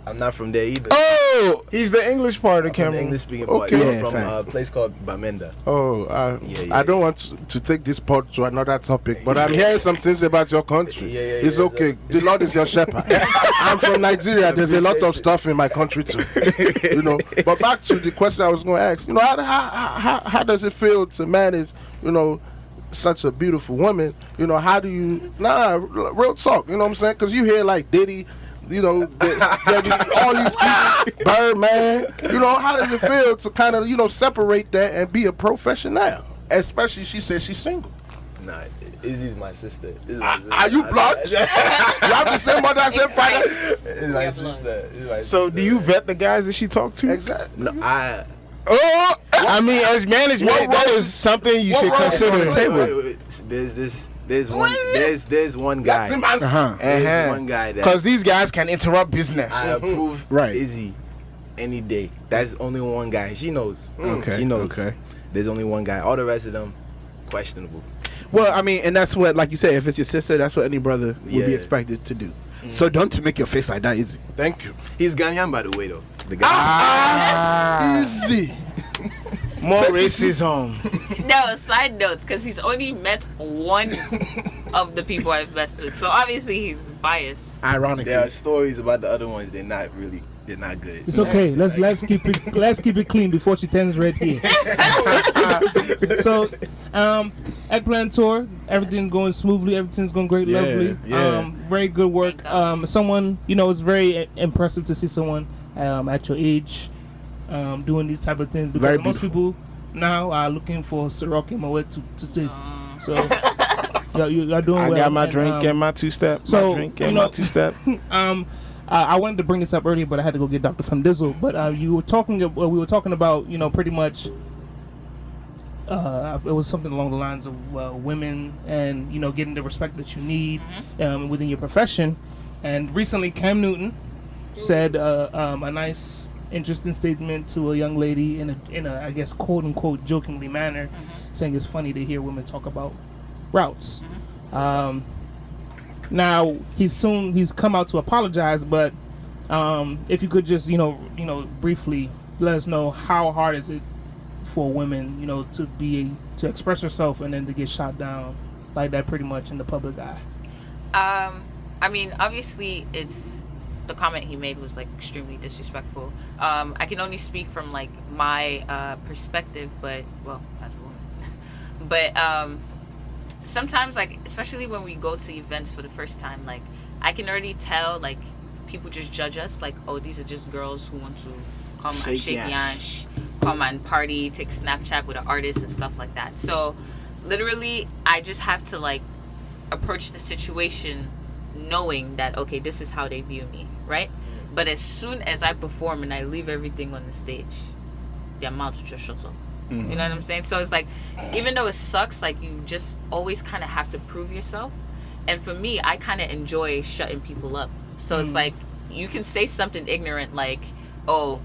I'm not from there either. Oh, he's the English part of From the Cameroon. English speaking part. Okay. So Yeah, I'm from a facts. place called Bamenda. Oh, Yeah. I don't want to take this part to another topic, but I'm hearing some things about your country. Yeah, It's okay. The Lord is your shepherd. I'm from Nigeria. There's a lot of stuff in my country too. You know. But back to the question I was going to ask. You know, how does it feel to manage, you know, such a beautiful woman? You know, how do you? Real talk. You know what I'm saying? Because you hear like Diddy. You know, all these people, Birdman. You know, how does it feel to kind of, you know, separate that and be a professional? Especially she says she's single. Nah, Izzy's my sister. Are you blood? You have the same mother as her father? It's my sister. So do you vet the guys that she talked to? Exactly. No, I mean, as management, that is something you should consider. Wait. There's one guy. There's one guy that Because these guys can interrupt business. I approve Izzy any day. That's only one guy. She knows. Okay. She knows. Okay. There's only one guy. All the rest of them, questionable. Well, I mean, and that's what, like you said, if it's your sister, that's what any brother would be expected to do. So don't make your face like that, Izzy. Thank you. He's Ghanaian, by the way, though. The guy. Easy. More racism. No, side notes, because he's only met one of the people I've messed with. So obviously he's biased. Ironically. There are stories about the other ones. They're not good. It's okay. Let's keep it clean before she turns red here. So, Eggplant tour, everything's going smoothly. Everything's going great, lovely. Yeah. Very good work. Someone, it's very impressive to see someone at your age doing these type of things, because most people now are looking for Ciroc and Moet to taste. So you're doing well. I got my drink and my two-step. So, my drink and my two-step. I wanted to bring this up earlier, but I had to go get Dr. Fem Dizzle. But we were talking about, pretty much, it was something along the lines of women and, getting the respect that you need within your profession. And recently, Cam Newton said a nice, interesting statement to a young lady in a I guess, quote unquote, jokingly manner, saying it's funny to hear women talk about routes. Now he's come out to apologize, but if you could just briefly let us know, how hard is it for women to express herself and then to get shot down like that pretty much in the public eye? I mean, obviously it's the comment he made was like extremely disrespectful. I can only speak from like my perspective, but as a woman. But sometimes, like, especially when we go to events for the first time, like, I can already tell, like, people just judge us, like, oh, these are just girls who want to come and shake yansh, come and party, take Snapchat with an artist and stuff like that. So literally I just have to, like, approach the situation knowing that, okay, this is how they view me, right? But as soon as I perform and I leave everything on the stage, their mouths just shut up. You know what I'm saying? So it's like, even though it sucks, like, you just always kind of have to prove yourself. And for me, I kind of enjoy shutting people up. So it's like, you can say something ignorant like, oh,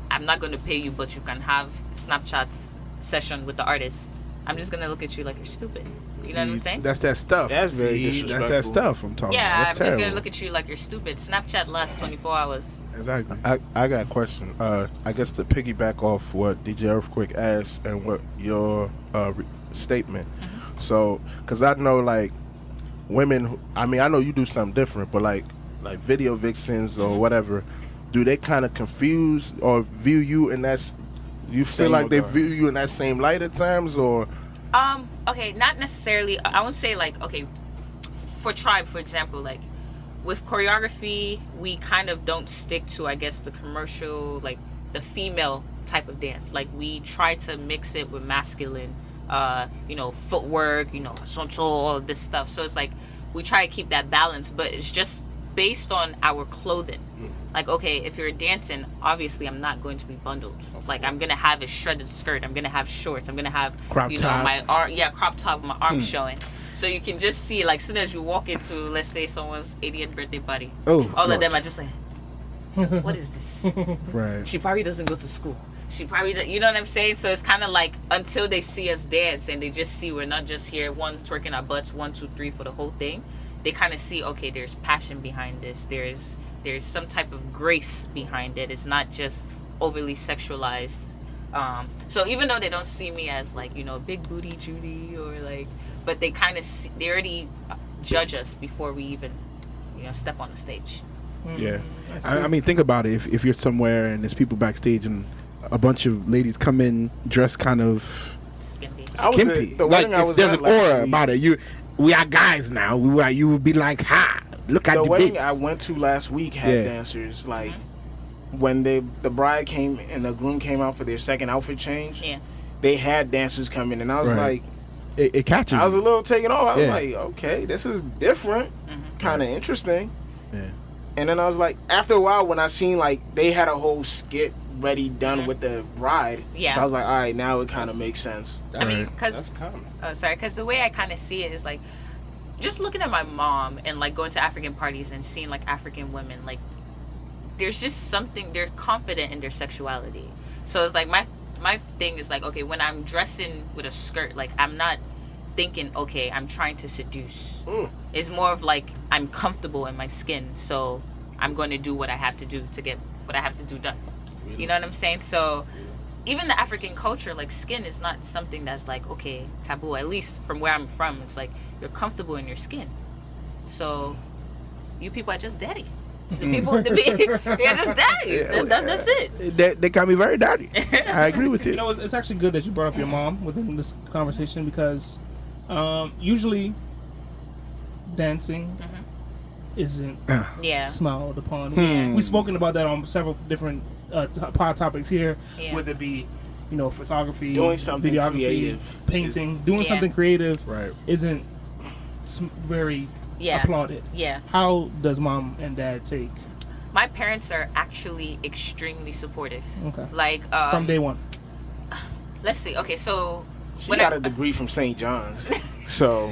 I'm not going to pay you, but you can have Snapchat's session with the artist. I'm just going to look at you like you're stupid. You know what I'm saying? That's that stuff. That's very disrespectful. That's that stuff I'm talking about. Yeah, That's I'm just going terrible. to look at you like you're stupid. Snapchat lasts 24 hours. Exactly. I got a question. I guess to piggyback off what DJ Earthkwak asked and what your statement. So, because I know, like, women, I mean, I know you do something different, but like video vixens or whatever, do they kind of confuse or view you in that, you feel like they view you in that same light at times, or? Okay, not necessarily. I would say, like, okay, for Trybe, for example, like, with choreography, we kind of don't stick to, I guess, the commercial, like, the female type of dance. Like, we try to mix it with masculine, footwork, all of this stuff. So it's like, we try to keep that balance, but it's just based on our clothing. Like, okay, if you're dancing, obviously I'm not going to be bundled. Like, I'm going to have a shredded skirt. I'm going to have shorts. I'm going to have, crop top. my arm, crop top, my arms showing. So you can just see, like, soon as you walk into, let's say, someone's 80th birthday party, all of them are just like, what is this? Right. She probably doesn't go to school. She probably, you know what I'm saying? So it's kind of like, until they see us dance and they just see we're not just here, one, twerking our butts, 1, 2, 3 for the whole thing. They kind of see, okay, there's passion behind this. There's some type of grace behind it. It's not just overly sexualized. So even though they don't see me as, like, big booty Judy or like, but they kind of they already judge us before we even, step on the stage. Yeah. I mean, think about it. If you're somewhere and there's people backstage and a bunch of ladies come in dressed kind of Skimpy. skimpy, like, there's an aura about it. We are guys now. You would be like, ha, look at the wedding bits. I went to last week had dancers, like, when the bride came and the groom came out for their second outfit change. Yeah. they had dancers come in, and I was like, it catches. I was a you. little taken off. I was Yeah. like, okay, this is different, kind of interesting. Yeah. And then I was like, after a while, when I seen like they had a whole skit ready done with the bride, Yeah. so I was like, all right, now it kind of makes sense. I mean, because the way I kind of see it is like, just looking at my mom and like going to African parties and seeing like African women, like there's just something, they're confident in their sexuality. So it's like my thing is like, okay, when I'm dressing with a skirt, like I'm not thinking, okay, I'm trying to seduce. It's more of like I'm comfortable in my skin, so I'm going to do what I have to do to get what I have to do done. You know what I'm saying? So even the African culture, like skin is not something that's like, okay, taboo. At least from where I'm from, it's like you're comfortable in your skin. So you people are just daddy. You're just daddy. That's it. They got me very dirty. I agree with you. You know, it's actually good that you brought up your mom within this conversation because usually dancing isn't Yeah. smiled upon. We've spoken about that on several different pod topics here, Yeah. whether it be, you know, photography, Doing something videography, creative painting, doing Yeah. something creative Right. isn't very Yeah. applauded. Yeah. How does mom and dad take My parents are actually extremely supportive. Okay. Like from day one? let's see. Okay, so She got a degree from St. John's, so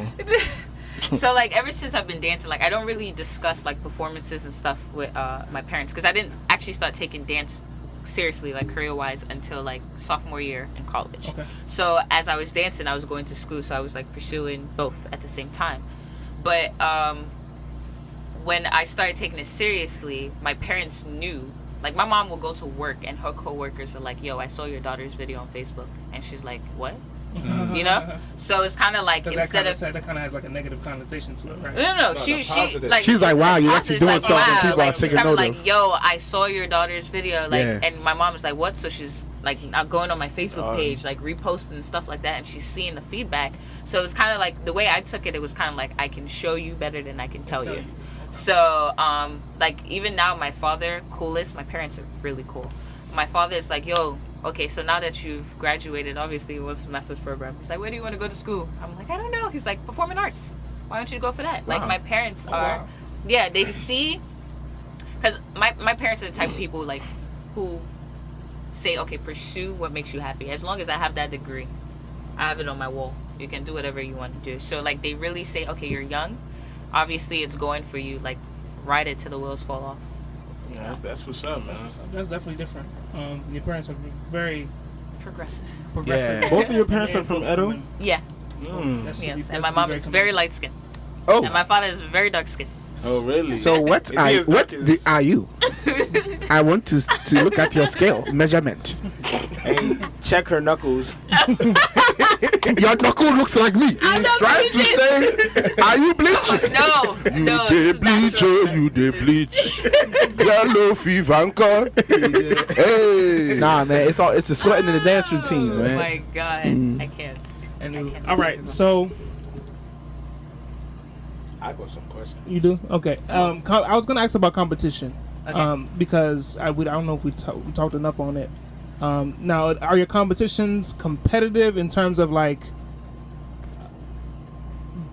so like ever since I've been dancing, like I don't really discuss like performances and stuff with my parents because I didn't actually start taking dance seriously, like career wise, until like sophomore year in college. Okay. So as I was dancing, I was going to school, so I was like pursuing both at the same time. But when I started taking it seriously, my parents knew. Like my mom will go to work and her coworkers are like, "Yo, I saw your daughter's video on Facebook," and she's like, "What?" You know. So it's kind of like instead of that kind of has like a negative connotation to it, right? no, she like She's like, wow, you're positive. actually doing It's like, something wow. people Like, are she's taking kind of note like, of. yo, I saw your daughter's video, like, Yeah. and my mom is like, what? So she's like, I'm going on my Facebook page, like reposting and stuff like that, and she's seeing the feedback. So it's kind of like the way I took it. It was kind of like I can show you better than I can tell you. So like even now, my father, coolest. My parents are really cool. My father is like, yo, okay, so now that you've graduated, obviously it was a master's program. He's like, where do you want to go to school? I'm like, I don't know. He's like, performing arts. Why don't you go for that? Like my parents are, yeah, they see, because my parents are the type of people like who say, okay, pursue what makes you happy. As long as I have that degree, I have it on my wall. You can do whatever you want to do. So like they really say, okay, you're young. Obviously it's going for you. Like ride it till the wheels fall off. yeah, that's what's up, man. That's definitely different. Your parents are very Progressive. progressive. Yeah. Both of your parents are from Edo? Yeah. That's Yes. that's And my mom is very light skinned. Oh, And my father is very dark skinned. Oh, really? so what Is he as dark as- are you? I want to look at your scale measurement. Hey, check her knuckles. Your knuckle looks like me. I'm not Trying to bleaching. say, are you bleaching? No. You no, dey this is bleach, natural. oh, you dey bleach. Yellow fever anchor. Hey. Nah, man, it's the sweating in the dance routines, Oh man. my god. I can't. All right, so I got some questions. you do okay. I was gonna ask about competition, Okay. because I don't know if we talked enough on it. Now, are your competitions competitive in terms of like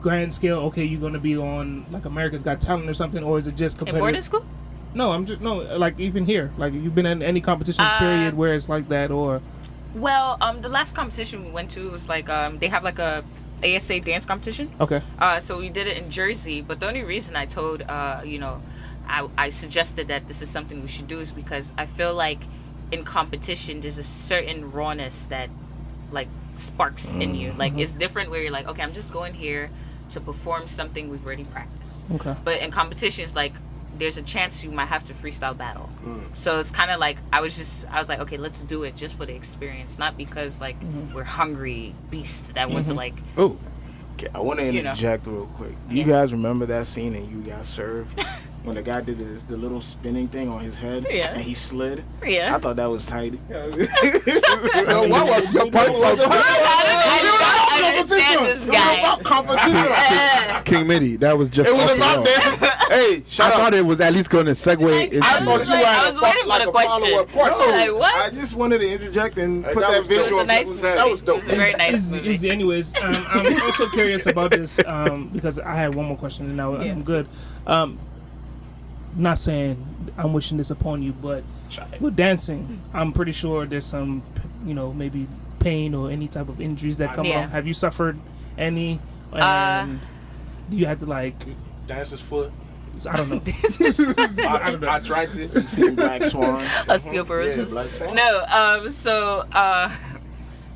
grand scale? Okay, you're gonna be on like America's Got Talent or something, or is it just In competitive? boarding school? No, like even here, like you've been in any competitions period where it's like that, or Well, the last competition we went to was like they have like a ASA dance competition. okay, So we did it in Jersey, but the only reason I told I suggested that this is something we should do is because I feel like in competition there's a certain rawness that like sparks in you. Like it's different where you're like, okay, I'm just going here to perform something we've already practiced. okay. But in competitions, like there's a chance you might have to freestyle battle. So it's kind of like I was like, okay, let's do it just for the experience, not because like we're hungry beasts that want to like. Oh, okay. I want to You know. interject real quick. You guys remember that scene in You Got Served when the guy did the little spinning thing on his head? Yeah. And he slid. Yeah. I thought that was tight. So what was your point of I don't understand this guy. Competition. King Mitty? That was just It was off the about wall. dancing. Hey, I thought it was at least going to segue into. I was waiting for the question. Like, what? I just wanted to interject and put that that was visual. It was a nice movie. That was dope. It was a very nice movie. Izzy, anyways, I'm also curious about this because I had one more question and now I'm good. Not saying I'm wishing this upon you, but with dancing, I'm pretty sure there's some, maybe pain or any type of injuries that come along. Have you suffered any? And do you have to Dancer's foot. I don't know. I tried to. Seen Black Swan. Osteoporosis.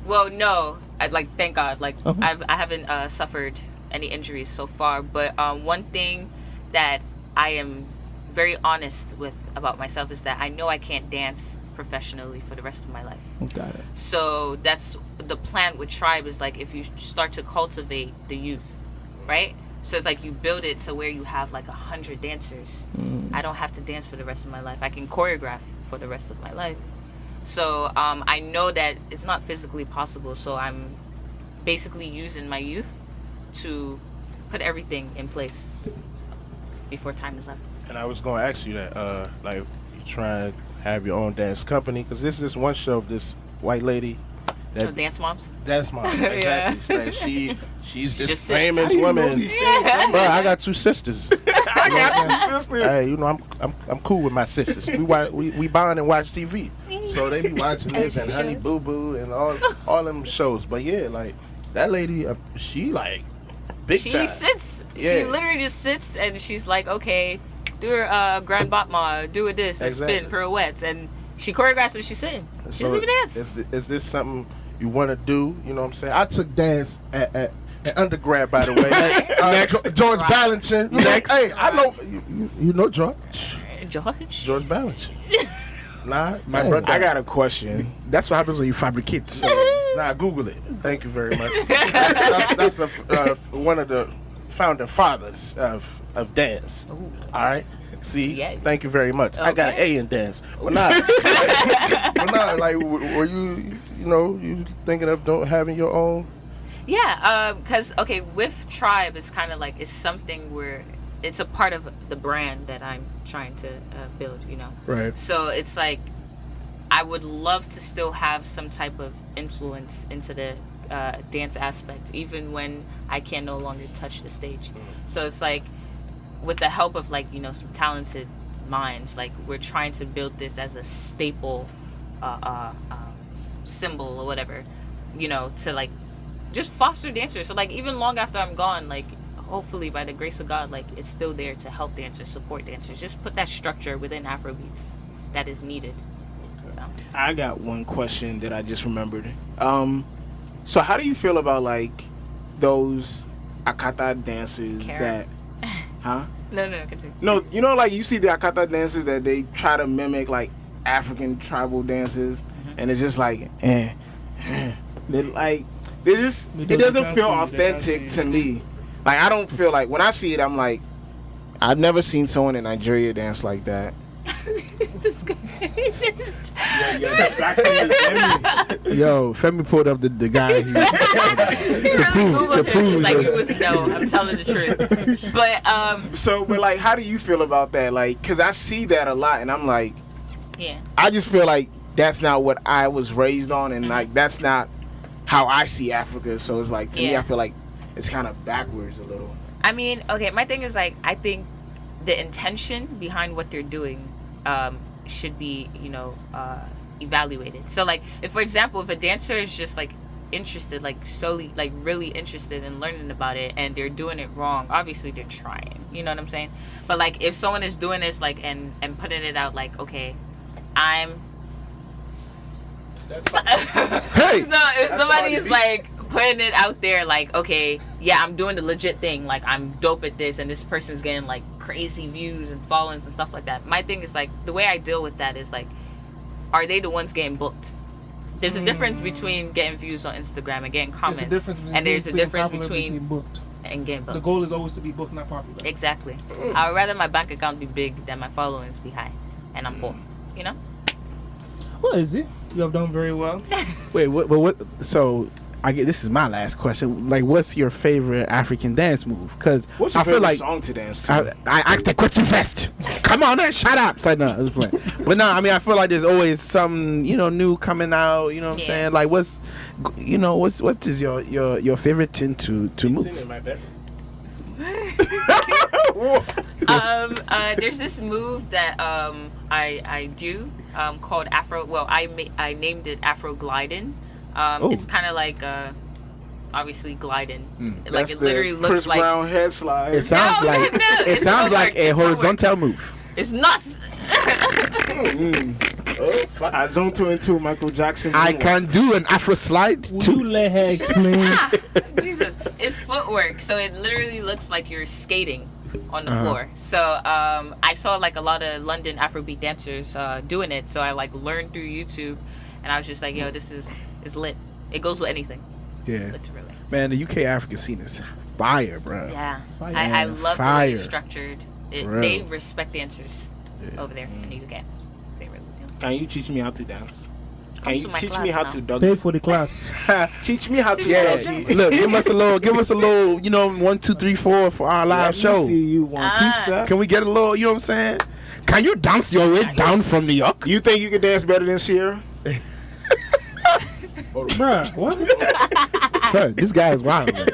Well, no. I'd thank God. I haven't suffered any injuries so far. But one thing that I am very honest with about myself is that I know I can't dance professionally for the rest of my life. Got it. So that's the plan with Trybe is if you start to cultivate the youth, right? So it's you build it to where you have 100 dancers. I don't have to dance for the rest of my life. I can choreograph for the rest of my life. So I know that it's not physically possible. So I'm basically using my youth to put everything in place before time is up. And I was going to ask you that, you try to have your own dance company, because this is one show of this white lady. Dance moms? Dance mom, exactly. She's this just famous woman. Bro, I got 2 sisters. I got 2 sisters. Hey, I'm cool with my sisters. We bond and watch TV. So they be watching this and Honey Boo Boo and all them shows. But yeah, that lady, she big she time. sits. Yeah. She literally just sits and she's okay, do her grand batma, do this and spin pirouettes, and she choreographs and she's sitting. She doesn't even dance. Is this something you want to do? You know what I'm saying? I took dance at undergrad, by the way. George Ballinson. Hey, I know you know George. George Ballinson. Nah, my brother. I got a question. That's what happens when you fabricate. So. Nah, Google it. Thank you very much. That's one of the founding fathers of dance. Ooh. All right. See, Yes. Thank you very much. I got an A in dance. But not, were you thinking of having your own? Yeah, because with Trybe, it's kind of it's something where it's a part of the brand that I'm trying to build. Right. So it's I would love to still have some type of influence into the dance aspect, even when I can no longer touch the stage. So it's with the help of some talented minds, we're trying to build this as a staple symbol or whatever, to just foster dancers. So even long after I'm gone, hopefully by the grace of God, it's still there to help dancers, support dancers, just put that structure within Afrobeats that is needed. So I got one question that I just remembered. So how do you feel about those Akata dancers that huh? No, continue. No, you see the Akata dancers that they try to mimic African tribal dances, and it's just it doesn't feel authentic to me. I don't feel when I see it, I'm I've never seen someone in Nigeria dance like that. This guy. Yo, Femi pulled up the guy to prove. It's it was I'm telling the truth. But but how do you feel about that? Cause I see that a lot, and I'm yeah. I just feel that's not what I was raised on, and that's not how I see Africa. So it's to me, I feel it's kind of backwards a little. I mean, okay, my thing is I think the intention behind what they're doing should be, evaluated. So if, for example, if a dancer is just interested, solely, really interested in learning about it, and they're doing it wrong, obviously they're trying. You know what I'm saying? But if someone is doing this and putting it out okay, I'm. Hey. So if somebody is putting it out there okay, yeah, I'm doing the legit thing, I'm dope at this, and this person's getting crazy views and followings and stuff like that. My thing is the way I deal with that is are they the ones getting booked? There's a difference between getting views on Instagram and getting comments, and there's a difference between booked and getting booked. The goal is always to be booked, not popular. Exactly. I would rather my bank account be big than my followings be high, and I'm poor. Well, Izzy, you have done very well. Wait, what? So This is my last question. Like, what's your favorite African dance move? Because What's your I feel favorite like song to dance to? I asked that question first. Come on, then, shut up. So, no, I was playing. But no, I mean, I feel like there's always some, new coming out. You know what I'm saying? Like, what is your favorite thing to move? in my bedroom. There's this move that I do called Afro. Well, I named it Afro gliding. It's kind of like obviously gliding. Like it literally looks Chris like Brown head slide. It sounds it's like footwork. a horizontal move. It's not. I zoned into Michael Jackson. I can do an Afro slide Will too. you let her explain? Jesus, it's footwork. So it literally looks like you're skating on the floor. So I saw like a lot of London Afrobeat dancers doing it. So I like learned through YouTube, and I was just like, yo, this is lit. It goes with anything. Yeah, Literally. man, the UK African scene is fire, bro. Yeah. Fire. I love the way Fire. it's structured. Real. They respect dancers over there in the UK. They really do. Can you teach me how to dance? Come Can to you my teach class me how now. to doggy? Pay for the class. Teach me how to Yeah, doggy. look, give us a little, 1, 2, 3, 4 for our live Let me show. see you want to teach that. Can we get a little, you know what I'm saying? Can you dance your way down from New York? You think you can dance better than Sierra? Bruh, what? Son, this guy is wild. Man.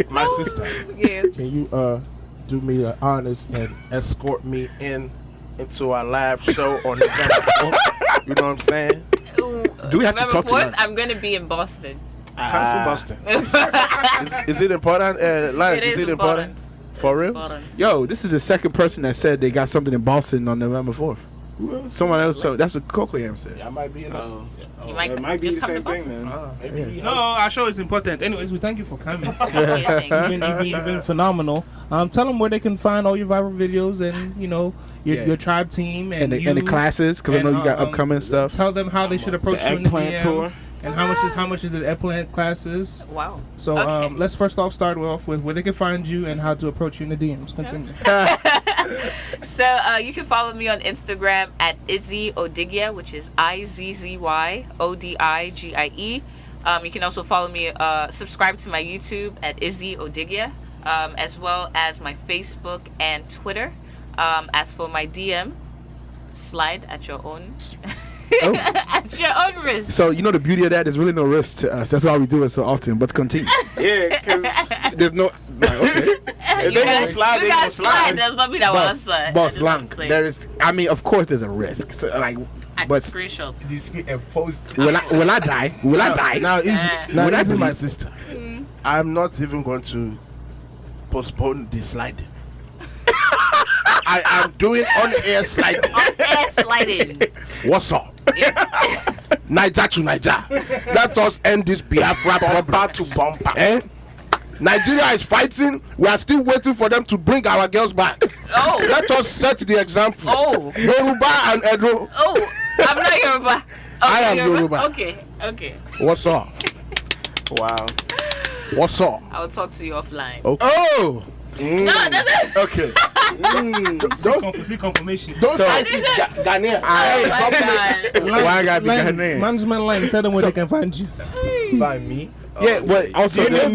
My sister, Yeah. can you do me the honors and escort me into our live show on November 4th? You know what I'm saying? Do we have to November talk to 4th, them? I'm going to be in Boston. Council Boston. Is it important? Like, It is it important. For real? Important. Yo, this is the second person that said they got something in Boston on November 4th. Someone else, so that's what Cochleam said. I might be in this. You might It might be just the come to same thing, Boston. man. No, our show is important. Anyways, we thank you for coming. Thank you. You've been phenomenal. Tell them where they can find all your viral videos and your tribe team and And the classes, because I know you got upcoming stuff. Tell them how they should approach The you in the eggplant DM tour. and how much is the eggplant classes. Wow. So Okay. let's first off start off with where they can find you and how to approach you in the DMs. Continue. So you can follow me on Instagram at izzyodigie, which is IZZYODIGIE. You can also follow me, subscribe to my YouTube at izzyodigie, as well as my Facebook and Twitter. As for my DM, slide at your own at your own risk. So you know the beauty of that, there's really no risk to us. That's why we do it so often. But continue. Yeah, because There's no. Okay. if they gonna slide, they gonna slide. Does not mean that one side. Boss lang. There is. I mean, of course, there's a risk. So like, but Screenshots. will I die? Will I die? Now, When I Izzy, my believe- sister, I'm not even going to postpone the sliding. I am doing on-air sliding. Air sliding. What's up? Niger to Niger. Let us end this Biafra bumper to bumper. Eh? Nigeria is fighting. We are still waiting for them to bring our girls back. Oh. Let us set the example. Oh. Yoruba and Edo. Oh. I'm not Yoruba. I am Yoruba. Okay. What's up? Wow. What's up? I will talk to you offline. Oh. No, that's Okay. See confirmation. Don't So- say Ghanaian. Oh my God. Why I gotta be Ghanaian? Management line. Tell them where they can find you. Find me. Yeah, but also You gonna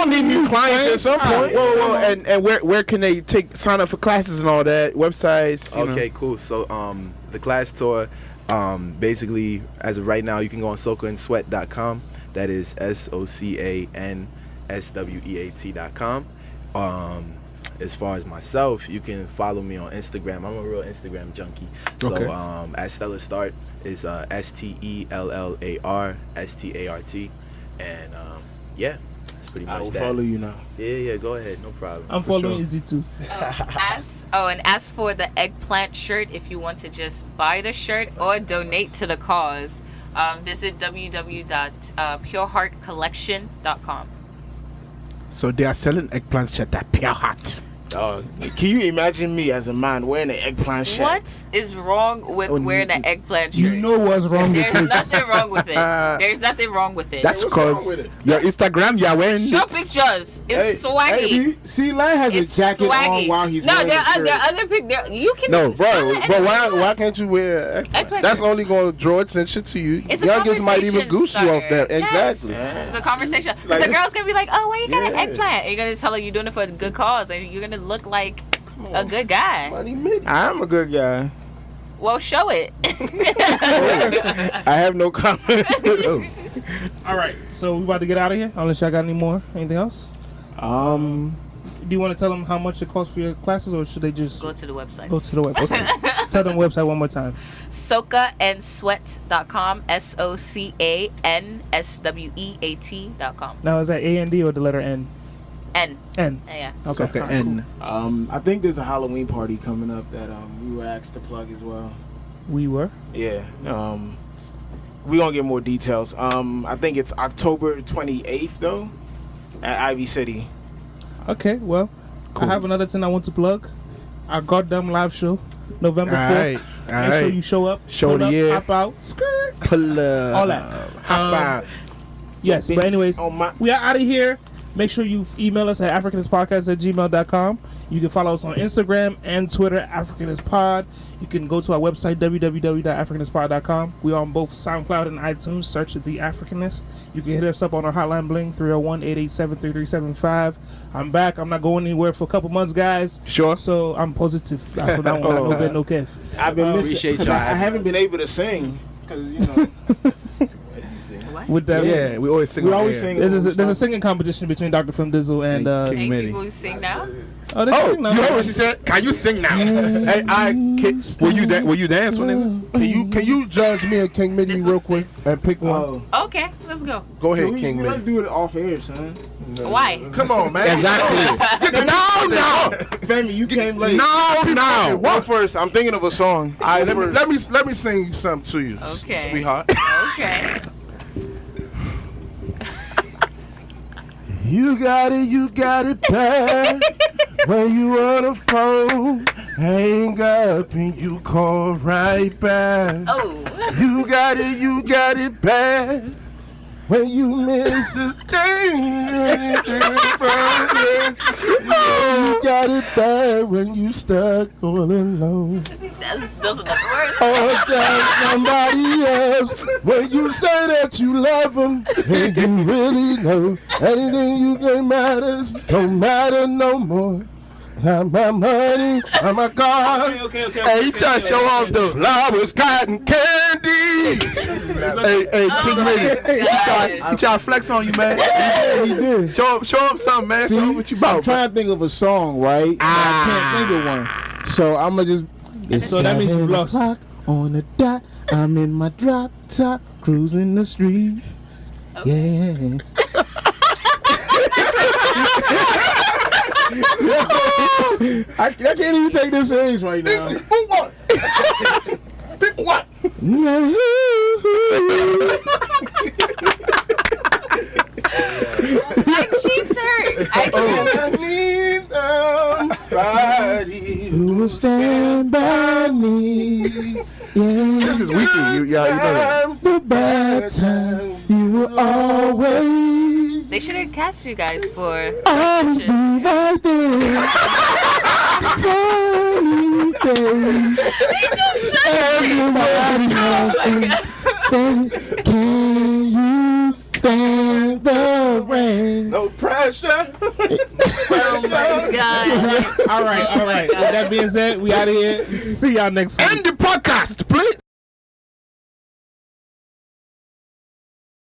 need new clients at some point. Whoa, and where can they sign up for classes and all that? Websites. you know? Okay, cool. So the class tour, basically as of right now, you can go on socansweat.com. That is SoCANSWEAT.com. As far as myself, you can follow me on Instagram. I'm a real Instagram junkie. So Okay. at Stellar Start is STELLARSTART, and yeah, that's pretty much I will that. follow you now. Yeah, go ahead, no problem. I'm For following sure. Izzy too. As for the eggplant shirt, if you want to just buy the shirt or donate to the cause, visit www.pureheartcollection.com. So they are selling eggplant shirt at Pure Heart. Can you imagine me as a man wearing an eggplant shirt? What is wrong with wearing an eggplant shirt? You know what's wrong with There's it. nothing wrong with it. There's nothing wrong with it. That's because your Instagram, you're wearing Show it. pictures. It's swaggy. See, Lion has It's a jacket swaggy. on while he's no, wearing there the shirt. are other pictures. You can No, style bro, it but any way you why want. can't you wear Eggplant that's shirt. only going to draw attention to you. It's a Youngest might even conversation goose you off starter. that. Exactly. Yes. It's a conversation. Because the girl's gonna be like, "Oh, why you got an eggplant?" And you're gonna tell her you're doing it for a good cause, and you're gonna look like a good guy. Money mid. I'm a good guy. Well, show it. I have no comment. All right, so we about to get out of here. Unless y'all got any more, anything else? Do you want to tell them how much it costs for your classes, or should they just Go to the website. go to the website? Tell them the website one more time. SocaAndSweat.com. SocaNSweat.com. Now is that A-N-D or the letter N? N. N. Yeah. Okay. Okay, all right, and I think there's a Halloween party coming up that we were asked to plug as well. cool. We were. Yeah. We gonna get more details. I think it's October 28th though, at Ivy City. Okay, well, I have another thing I want to plug. Our goddamn live show, November 4th. Make sure you show up. Show pull the up, year. hop out, skirt, pull up. all that. Hop out. Yes, but anyways, Oh my. we are out of here. Make sure you email us at africanistpodcast@gmail.com. You can follow us on Instagram and Twitter, AfricanistPod. You can go to our website, www.africanistpod.com. We are on both SoundCloud and iTunes. Search The Africanist. You can hit us up on our hotline bling, 301-887-3375. I'm back. I'm not going anywhere for a couple months, guys. Sure. So I'm positive. That's what I want. No bed, no kef. I've been missing Appreciate because y'all I having haven't been able to sing because With that, Yeah, we always sing. we on always air. sing. There's a singing competition between Dr. Fem Dizzle and King Hey, Mitty. people who sing now. oh, they can sing now. You heard what she said? Can you sing now? Hey, Will you dance when it? can you judge me and King Mitty This real was quick this. and pick one? Okay, let's go. Go ahead, King Let's Mitty. do it off air, son. Why? Come on, man. Exactly. No. Femi, you came late. No. Go first. I'm thinking of a song. All right, let me sing something to you, Okay. sweetheart. Okay. You got it bad. When you on the phone, hang up and you call right back. Oh. You got it bad. When you miss a thing, you got it bad when you stuck all alone. Those are the words. Or there's somebody else. When you say that you love them, and you really know anything you think matters don't matter no more. Not my money, not my car. Okay. Hey, he trying to show off the flowers, cotton candy. Hey, King Mitty. He He trying to flex on you, man. He did. Show him something, man. See, Show him what you I'm about. trying to think of a song, right? I can't think of one. So I'm gonna just. It's So that means you've 7 lost. o'clock on the dot. I'm in my drop top, cruising the street. Yeah. I can't even take this serious right now. Who won? Pick one. My cheeks hurt. I can't. need somebody Who will stand by me? Yeah. This is weekly. You know. The bad times, you will always, They should have cast you guys for. always be right there. Sunny days. Everybody knows baby, can you stand the rain? No pressure. Oh my god. All right. With that being said, we out of here. See y'all next week. End the podcast, please.